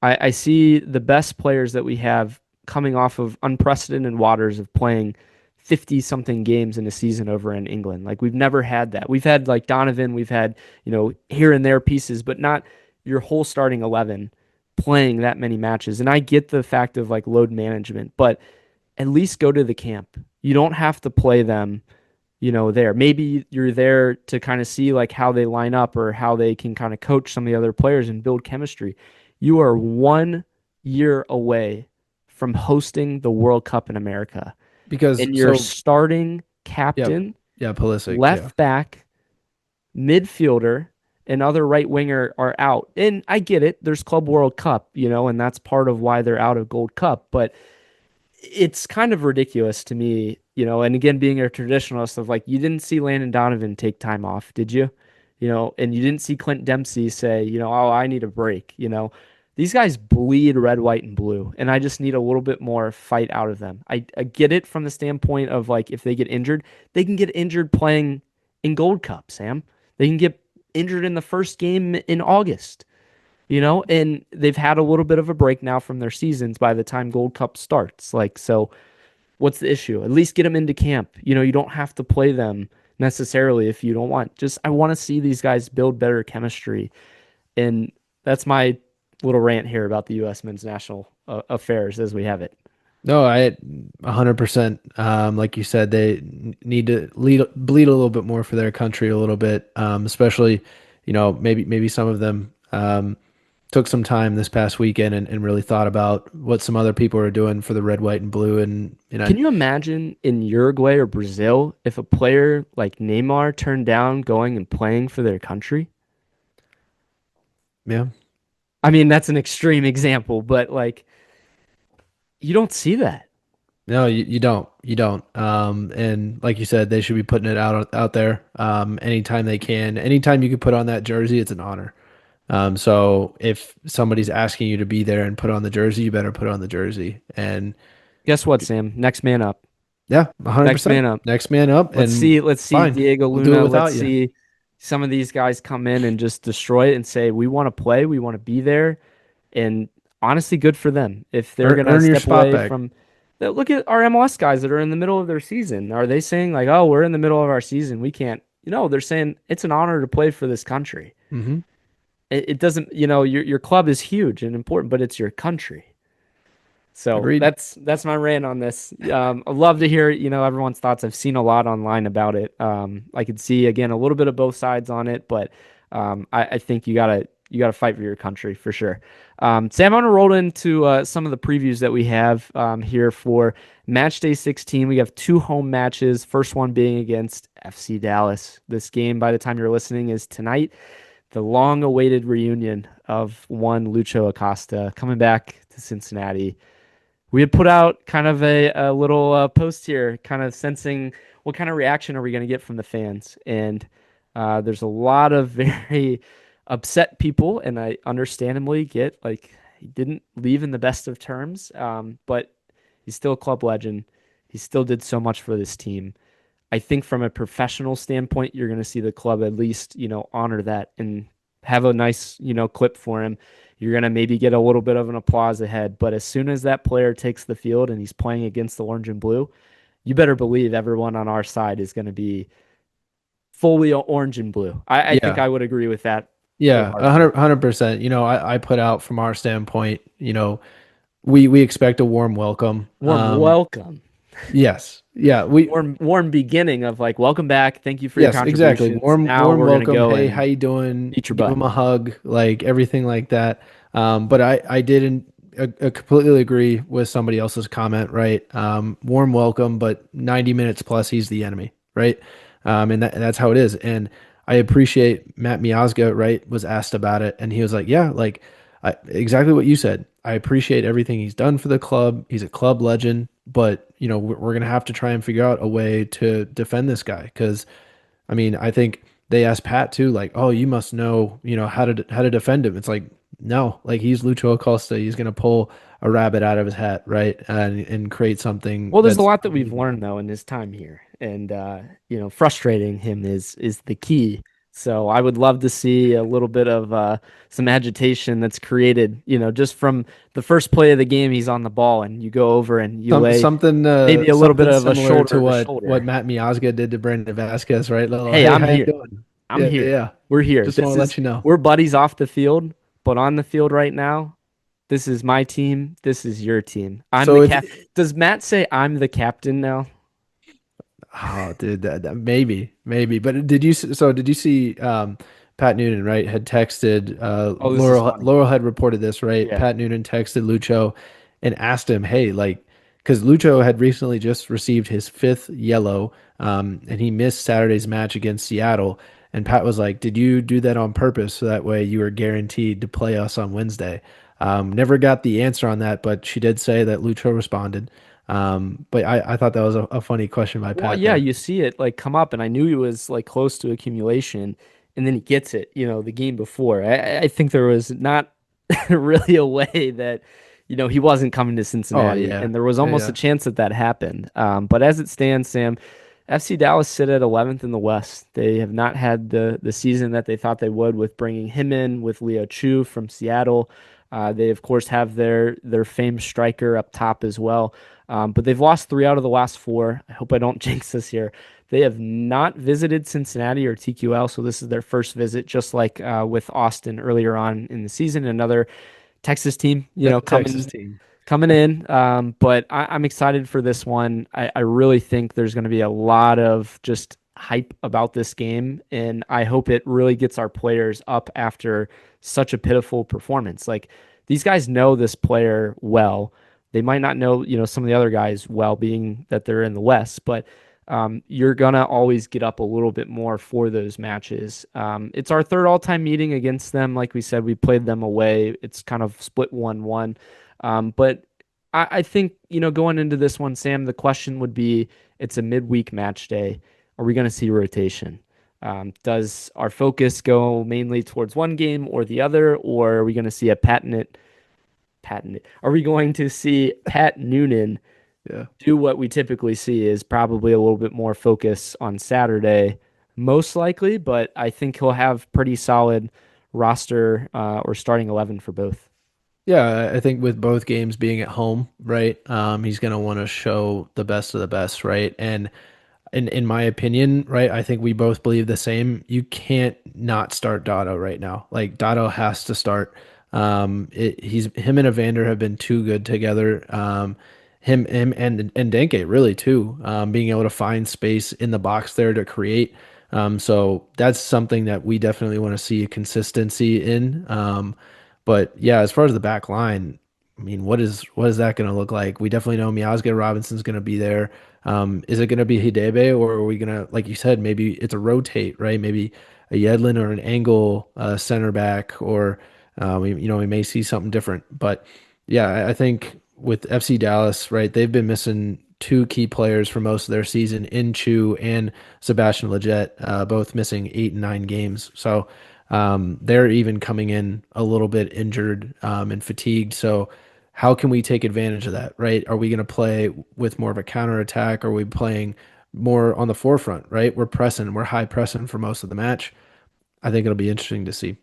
I see the best players that we have coming off of unprecedented waters of playing 50 something games in a season over in England. Like we've never had that. We've had like Donovan, we've had, here and there pieces, but not your whole starting 11 playing that many matches. And I get the fact of like load management, but at least go to the camp. You don't have to play them, there. Maybe you're there to kind of see like how they line up or how they can kind of coach some of the other players and build chemistry. You are 1 year away from hosting the World Cup in America. And your starting captain, Pulisic, left back, midfielder, and other right winger are out. And I get it. There's Club World Cup, and that's part of why they're out of Gold Cup. But it's kind of ridiculous to me, and again, being a traditionalist of like, you didn't see Landon Donovan take time off, did you? And you didn't see Clint Dempsey say, oh, I need a break, These guys bleed red, white, and blue, and I just need a little bit more fight out of them. I get it from the standpoint of like if they get injured, they can get injured playing in Gold Cup, Sam. They can get injured in the first game in August, and they've had a little bit of a break now from their seasons by the time Gold Cup starts. Like, so what's the issue? At least get them into camp. You don't have to play them necessarily if you don't want. Just I want to see these guys build better chemistry, and that's my little rant here about the U.S. men's national affairs as we have it. No, 100%. Like you said, they need to bleed a little bit more for their country a little bit, especially, maybe some of them took some time this past weekend and really thought about what some other people are doing for the red, white, and blue. And can you imagine in Uruguay or Brazil if a player like Neymar turned down going and playing for their country? Yeah. I mean, that's an extreme example, but like, you don't see that. No, you don't. You don't. And like you said, they should be putting it out there anytime they can. Anytime you can put on that jersey, it's an honor. So if somebody's asking you to be there and put on the jersey, you better put on the jersey. And guess what, Sam? Next man up. Yeah, 100%. Next man up. Next man up. Let's see fine. Diego We'll Luna. let's see some of these guys come in and just destroy it and say, we want to play, we want to be there. And honestly, good for them. If they're going to step away back. from... Look at our MLS guys that are in the middle of their season. Are they saying like, oh, we're in the middle of our season, we can't... they're saying it's an honor to play for this country. Mm-hmm. It doesn't... your club is huge and important, but it's your country. So Agreed. that's my rant on this. I'd love to hear, everyone's thoughts. I've seen a lot online about it. I could see again a little bit of both sides on it, but I think you gotta fight for your country for sure. Sam, I'm gonna roll into some of the previews that we have here for match day 16. We have 2 home matches. First one being against FC Dallas. This game, by the time you're listening, is tonight. The long-awaited reunion of one Lucho Acosta coming back to Cincinnati. We had put out kind of a little post here, kind of sensing what kind of reaction are we going to get from the fans. And there's a lot of very upset people, and I understandably get like he didn't leave in the best of terms, but he's still a club legend. He still did so much for this team. I think from a professional standpoint, you're going to see the club at least, honor that and have a nice, clip for him. You're going to maybe get a little bit of an applause ahead. But as soon as that player takes the field and he's playing against the orange and blue, you better believe everyone on our side is going to be fully orange and blue. I think I would agree with that. Yeah, 100%. I put out from our standpoint, we expect a warm welcome. Welcome. Yes. Yeah. Warm beginning of like, welcome back. Thank you for your contributions. Exactly. Warm welcome. Go hey, how you doing? Eat your Give butt. them a hug, like everything like that. But I didn't completely agree with somebody else's comment, right? Warm welcome, but 90 minutes plus, he's the enemy, right? And that's how it is. And I appreciate Matt Miazga, right, was asked about it. And he was like, yeah, like exactly what you said. I appreciate everything he's done for the club. He's a club legend, but we're going to have to try and figure out a way to defend this guy. Cause I mean, I think they asked Pat too, like, oh, you must know, how to defend him. It's like, no, like he's Lucho Acosta. He's going to pull a rabbit out of his hat, right? And create something. Well, there's a lot that we've learned though in his time here, and frustrating him is the key. So I would love to see a little bit of some agitation that's created, just from the first play of the game. He's on the ball, and you go over and you lay something maybe a little bit of a shoulder to what shoulder. what Matt Miazga did to Brandon Vasquez, right? Hey, I'm how here. You doing? I'm here. Yeah, we're here. Just want to let you know we're buddies off the field, but on the field right now, this is my team. This is your team. I'm the captain. Does Matt say I'm the captain now? Oh, dude, that maybe. But did you see Pat Noonan, right, had texted Laurel had reported this, right? Yeah. Pat Noonan texted Lucho and asked him, hey, like, because Lucho had recently just received his 5th yellow, and he missed Saturday's match against Seattle. And Pat was like, did you do that on purpose so that way you were guaranteed to play us on Wednesday? Never got the answer on that, but she did say that Lucho responded. But I thought that was a funny question by Pat. Well, yeah, you see it like come up, and I knew he was like close to accumulation, and then he gets it, the game before. I think there was not really a way that, he wasn't coming to Cincinnati, and there was almost a chance that happened. But as it stands, Sam, FC Dallas sit at 11th in the West. They have not had the season that they thought they would with bringing him in with Leo Chu from Seattle. They, of course, have their famed striker up top as well. But they've lost 3 out of the last 4. I hope I don't jinx this here. They have not visited Cincinnati or TQL, so this is their first visit, just like with Austin earlier on in the season. Another Texas team, coming in. But I'm excited for this one. I really think there's going to be a lot of just hype about this game, and I hope it really gets our players up after such a pitiful performance. Like, these guys know this player well. They might not know, some of the other guys well, being that they're in the West, but you're going to always get up a little bit more for those matches. It's our 3rd all-time meeting against them. Like we said, we played them away. It's kind of split 1-1. But I think, going into this one, Sam, the question would be, it's a midweek match day. Are we going to see rotation? Does our focus go mainly towards one game or the other, or are we going to see a patented? Are we going to see Pat Noonan do what we typically see, is probably a little bit more focus on Saturday, most likely, but I think he'll have pretty solid roster or starting 11 for both. Yeah, I think with both games being at home, right, he's going to want to show the best of the best, right? And in my opinion, right, I think we both believe the same. You can't not start Dotto right now. Like, Dotto has to start. Him and Evander have been too good together. Him and Denke really too. Being able to find space in the box there to create. So that's something that we definitely want to see a consistency in. But yeah, as far as the back line, I mean, what is that going to look like? We definitely know Miazga Robinson's going to be there. Is it going to be Hidebe, or are we going to, like you said, maybe it's a rotate, right? Maybe a Yedlin or an Angle center back, or we may see something different. But yeah, I think with FC Dallas, right, they've been missing two key players for most of their season in Chu and Sebastian Lletget, both missing 8 and 9 games. So they're even coming in a little bit injured and fatigued. So how can we take advantage of that, right? Are we going to play with more of a counterattack? Are we playing more on the forefront, right? We're high pressing for most of the match. I think it'll be interesting to see.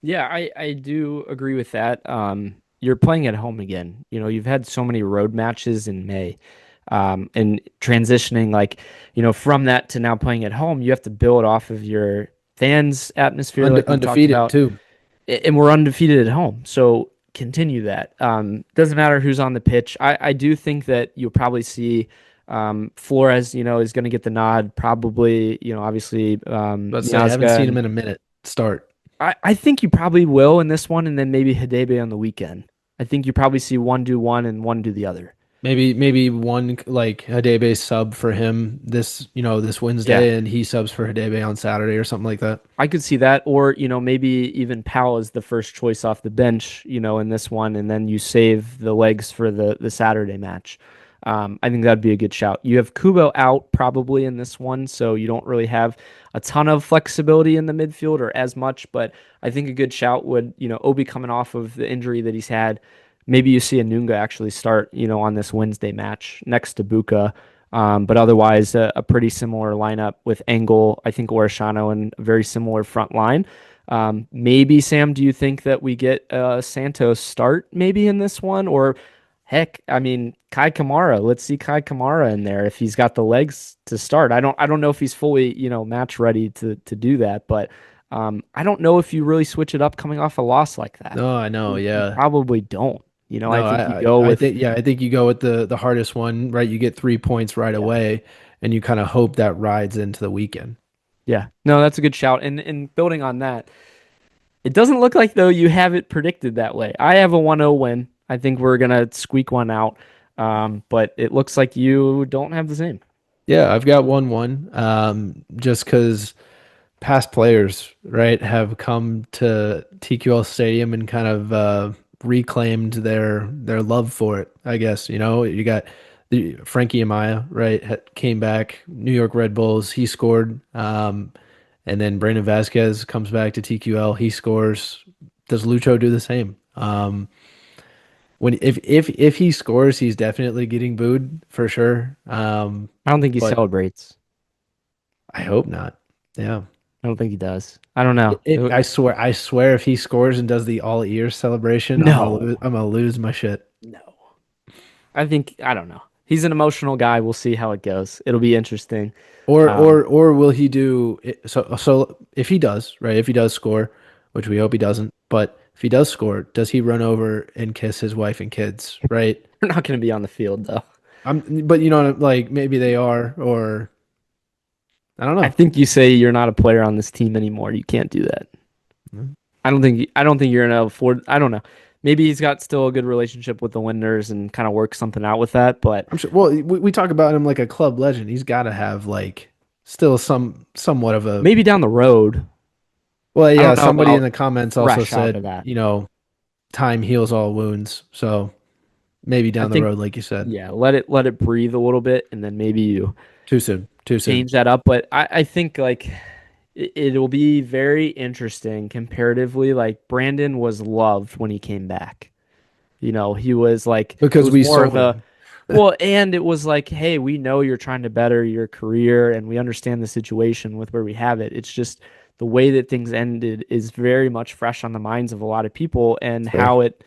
Yeah, I do agree with that. You're playing at home again. You've had so many road matches in May. And transitioning from that to now playing at home, you have to build off of your fans' atmosphere, like we undefeated talked about, too. And we're undefeated at home. So continue that. Doesn't matter who's on the pitch. I do think that you'll probably see Flores, is going to get the nod. Probably, obviously. I haven't seen him in a minute start. I think you probably will in this one, and then maybe Hidebe on the weekend. I think you probably see one do one and one do the other. Maybe one like Hidebe sub for him this Wednesday, and he subs for Hidebe on Saturday or something like that. I could see that, or maybe even Powell is the first choice off the bench, in this one, and then you save the legs for the Saturday match. I think that'd be a good shout. You have Kubo out probably in this one, so you don't really have a ton of flexibility in the midfield or as much, but I think a good shout would, Obi coming off of the injury that he's had. Maybe you see Anunga actually start, on this Wednesday match next to Buka. But otherwise, a pretty similar lineup with Engel, I think Orishano, and a very similar front line. Maybe, Sam, do you think that we get Santos start maybe in this one? Or heck, I mean, Kai Kamara. Let's see Kai Kamara in there if he's got the legs to start. I don't know if he's fully, match ready to do that, but I don't know if you really switch it up coming off a loss like that. No, I know, yeah. You probably don't. No, I think you go with. I think you go with the hardest one, right? You get 3 points right away, and you kind of hope that rides into the weekend. Yeah, no, that's a good shout. And building on that, it doesn't look like though you have it predicted that way. I have a 1-0 win. I think we're gonna squeak one out, but it looks like you don't have the same. Yeah, I've got 1-1. Just because past players, right, have come to TQL Stadium and kind of reclaimed their love for it, I guess. You got the Frankie Amaya, right, came back, New York Red Bulls, he scored, and then Brandon Vasquez comes back to TQL, he scores. Does Lucho do the same? If he scores, he's definitely getting booed for sure. I don't think he celebrates. I hope not. Yeah. I don't think he does. I don't know. I swear if he scores and does the all ears celebration, no. I'm gonna lose my shit. No. I don't know. He's an emotional guy. We'll see how it goes. It'll be interesting. Or will he do so if he does, right? If he does score, which we hope he doesn't, but if he does score, does he run over and kiss his wife and kids, right? They're not going to be on the field though. But like maybe they are, or I don't know. I think you say you're not a player on this team anymore. You can't do that. Mm-hmm. I don't think you're gonna afford. I don't know. Maybe he's got still a good relationship with the Winders and kind of work something out with that. But I'm sure. Well, we talk about him like a club legend. He's got to have like still somewhat of a maybe down the road. Well, yeah. Somebody in the comments also said, time heals all wounds. So maybe down the road, like you said. Yeah, let it breathe a little bit, and then maybe you too soon change that up. But I think like it'll be very interesting comparatively. Like Brandon was loved when he came back. He was like because we saw him. Well, and it was like, hey, we know you're trying to better your career, and we understand the situation with where we have it. It's just the way that things ended is very much fresh on the minds of a lot of people, and how it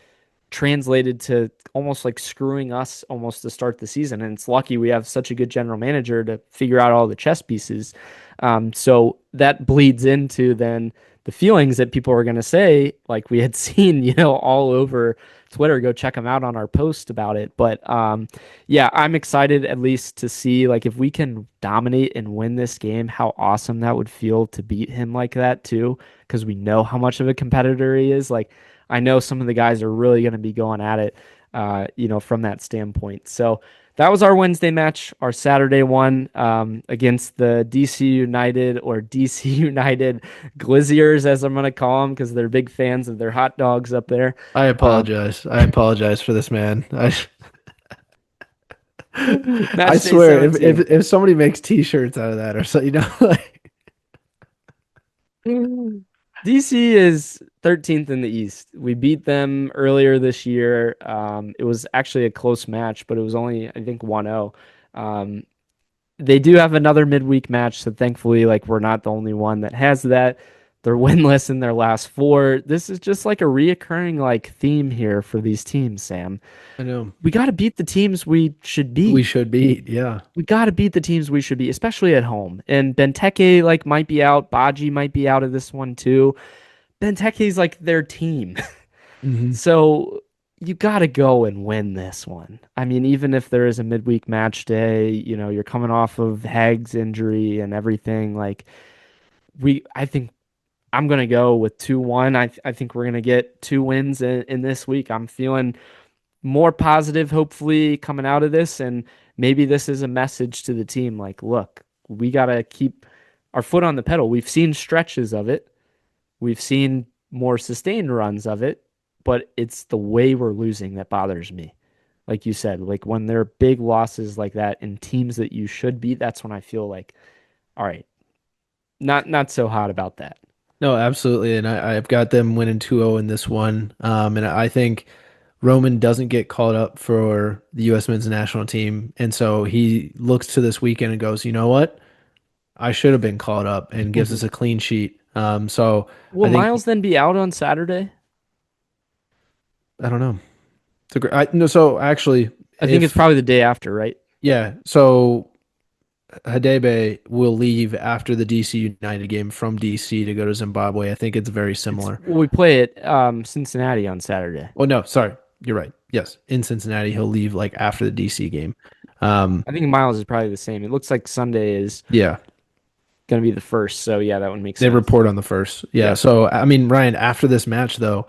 translated to almost like screwing us almost to start the season. And it's lucky we have such a good general manager to figure out all the chess pieces. So that bleeds into then the feelings that people were going to say, like we had seen, all over Twitter. Go check them out on our post about it. But yeah, I'm excited at least to see like if we can dominate and win this game, how awesome that would feel to beat him like that too, because we know how much of a competitor he is. Like I know some of the guys are really going to be going at it, from that standpoint. So that was our Wednesday match. Our Saturday one against the DC United or DC United Glizziers, as I'm going to call them, because they're big fans of their hot dogs up there. I apologize. I apologize for this man. I swear, if somebody makes T-shirts out of that or so, like DC is 13th in the East. We beat them earlier this year. It was actually a close match, but it was only, I think, 1-0. They do have another midweek match, so thankfully, like, we're not the only one that has that. They're winless in their last 4. This is just like a reoccurring like theme here for these teams, Sam. I know. We got to beat the teams we should beat. We should beat, yeah. We got to beat the teams we should beat, especially at home. And Benteke like might be out. Baji might be out of this one too. Benteke's like their team. Mm-hmm. So you got to go and win this one. I mean, even if there is a midweek match day, you're coming off of Hagg's injury and everything. Like I think I'm going to go with 2-1. I think we're going to get 2 wins in this week. I'm feeling more positive, hopefully, coming out of this. And maybe this is a message to the team. Like, look, we got to keep our foot on the pedal. We've seen stretches of it. We've seen more sustained runs of it, but it's the way we're losing that bothers me. Like you said, like when there are big losses like that in teams that you should beat, that's when I feel like, all right, not so hot about that. No, absolutely. And I've got them winning 2-0 in this one. And I think Roman doesn't get called up for the U.S. men's national team. And so he looks to this weekend and goes, you know what? I should have been called up, and gives us a clean sheet. So will Miles then be out on Saturday? I don't know. No, so actually, I think it's probably the day after, right? Yeah. So Hadebe will leave after the DC United game from DC to go to Zimbabwe. I think it's very similar. We play at Cincinnati on Saturday. Oh, no, sorry. You're right. Yes. In Cincinnati, he'll leave like after the DC game. I think Miles is probably the same. It looks like Sunday is going to be the first. So, yeah, that would make sense. They report on the first. Yeah. So, I mean, Ryan, after this match, though,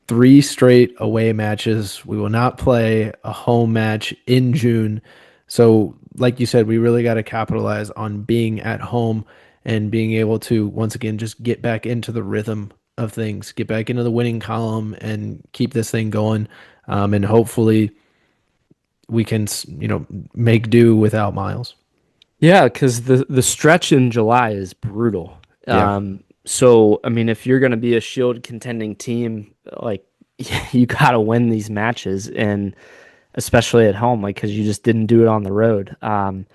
3 straight away matches. We will not play a home match in June. So, like you said, we really got to capitalize on being at home and being able to, once again, just get back into the rhythm of things, get back into the winning column and keep this thing going. And hopefully we can, make do without Miles. Yeah, because the stretch in July is brutal. Yeah. So, I mean, if you're going to be a Shield contending team, like, you got to win these matches, and especially at home, like, because you just didn't do it on the road. I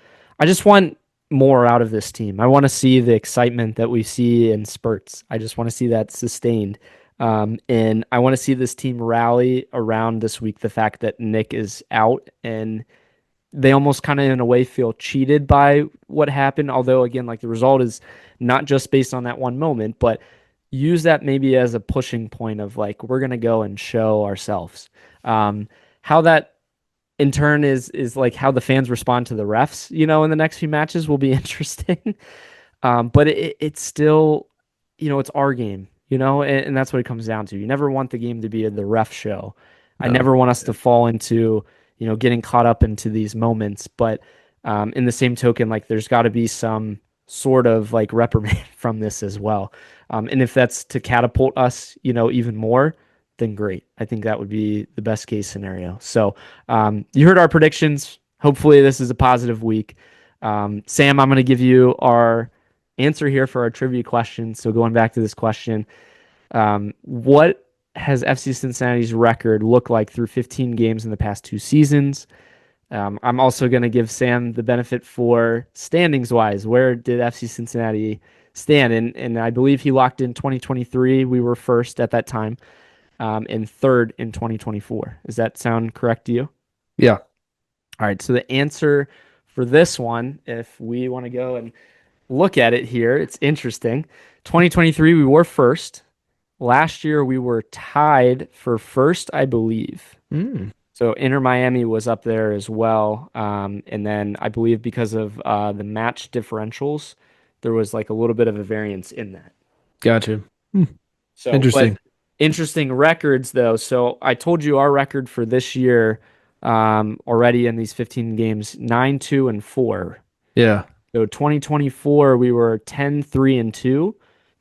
just want more out of this team. I want to see the excitement that we see in spurts. I just want to see that sustained. And I want to see this team rally around this week the fact that Nick is out, and they almost kind of in a way feel cheated by what happened. Although, again, like the result is not just based on that one moment, but use that maybe as a pushing point of like, we're going to go and show ourselves. How that in turn is like how the fans respond to the refs, in the next few matches will be interesting. But it's still, it's our game, and that's what it comes down to. You never want the game to be the ref show. No. I never want us to fall into, getting caught up into these moments. But in the same token, like there's got to be some sort of like reprimand from this as well. And if that's to catapult us, even more, then great. I think that would be the best case scenario. So you heard our predictions. Hopefully this is a positive week. Sam, I'm going to give you our answer here for our trivia question. So going back to this question, what has FC Cincinnati's record look like through 15 games in the past 2 seasons? I'm also going to give Sam the benefit for standings-wise. Where did FC Cincinnati stand? And I believe he locked in 2023. We were first at that time, and third in 2024. Does that sound correct to you? Yeah. All right, so the answer for this one, if we want to go and look at it here, it's interesting. 2023, we were first. Last year, we were tied for first, I believe. So Inter Miami was up there as well. And then I believe because of the match differentials, there was like a little bit of a variance in that. Gotcha. So Interesting. Interesting records, though. So I told you our record for this year already in these 15 games, 9-2-4. Yeah. So 2024, we were 10-3-2.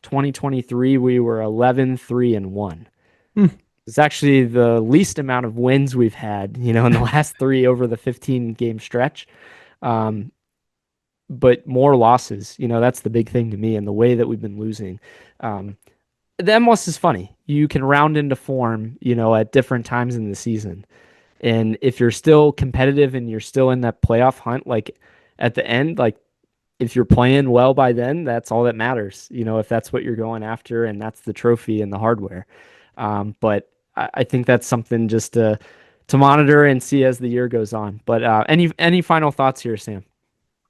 2023, we were 11-3-1. It's actually the least amount of wins we've had, in the last three over the 15-game stretch. But more losses, that's the big thing to me, and the way that we've been losing. The MLS is funny. You can round into form, at different times in the season. And if you're still competitive and you're still in that playoff hunt, like at the end, like if you're playing well by then, that's all that matters, if that's what you're going after and that's the trophy and the hardware. But I think that's something just to monitor and see as the year goes on. But any final thoughts here, Sam?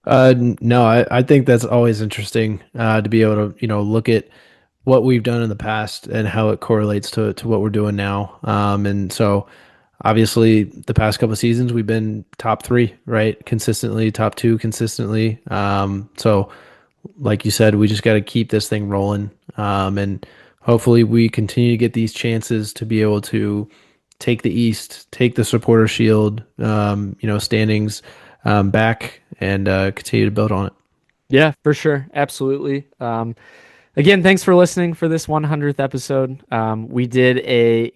No, I think that's always interesting to be able to, look at what we've done in the past and how it correlates to what we're doing now. And so obviously the past couple of seasons we've been top 3, right? Consistently, top 2 consistently. So like you said, we just got to keep this thing rolling. And hopefully we continue to get these chances to be able to take the East, take the Supporter Shield, standings back and continue to build on it. Yeah, for sure. Absolutely. Again, thanks for listening for this 100th episode. We did a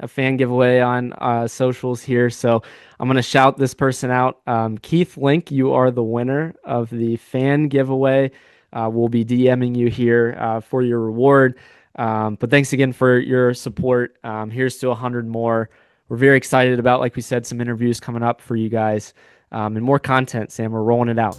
fan giveaway on socials here. So I'm going to shout this person out. Keith Link, you are the winner of the fan giveaway. We'll be DMing you here for your reward. But thanks again for your support. Here's to 100 more. We're very excited about, like we said, some interviews coming up for you guys and more content, Sam. We're rolling it out.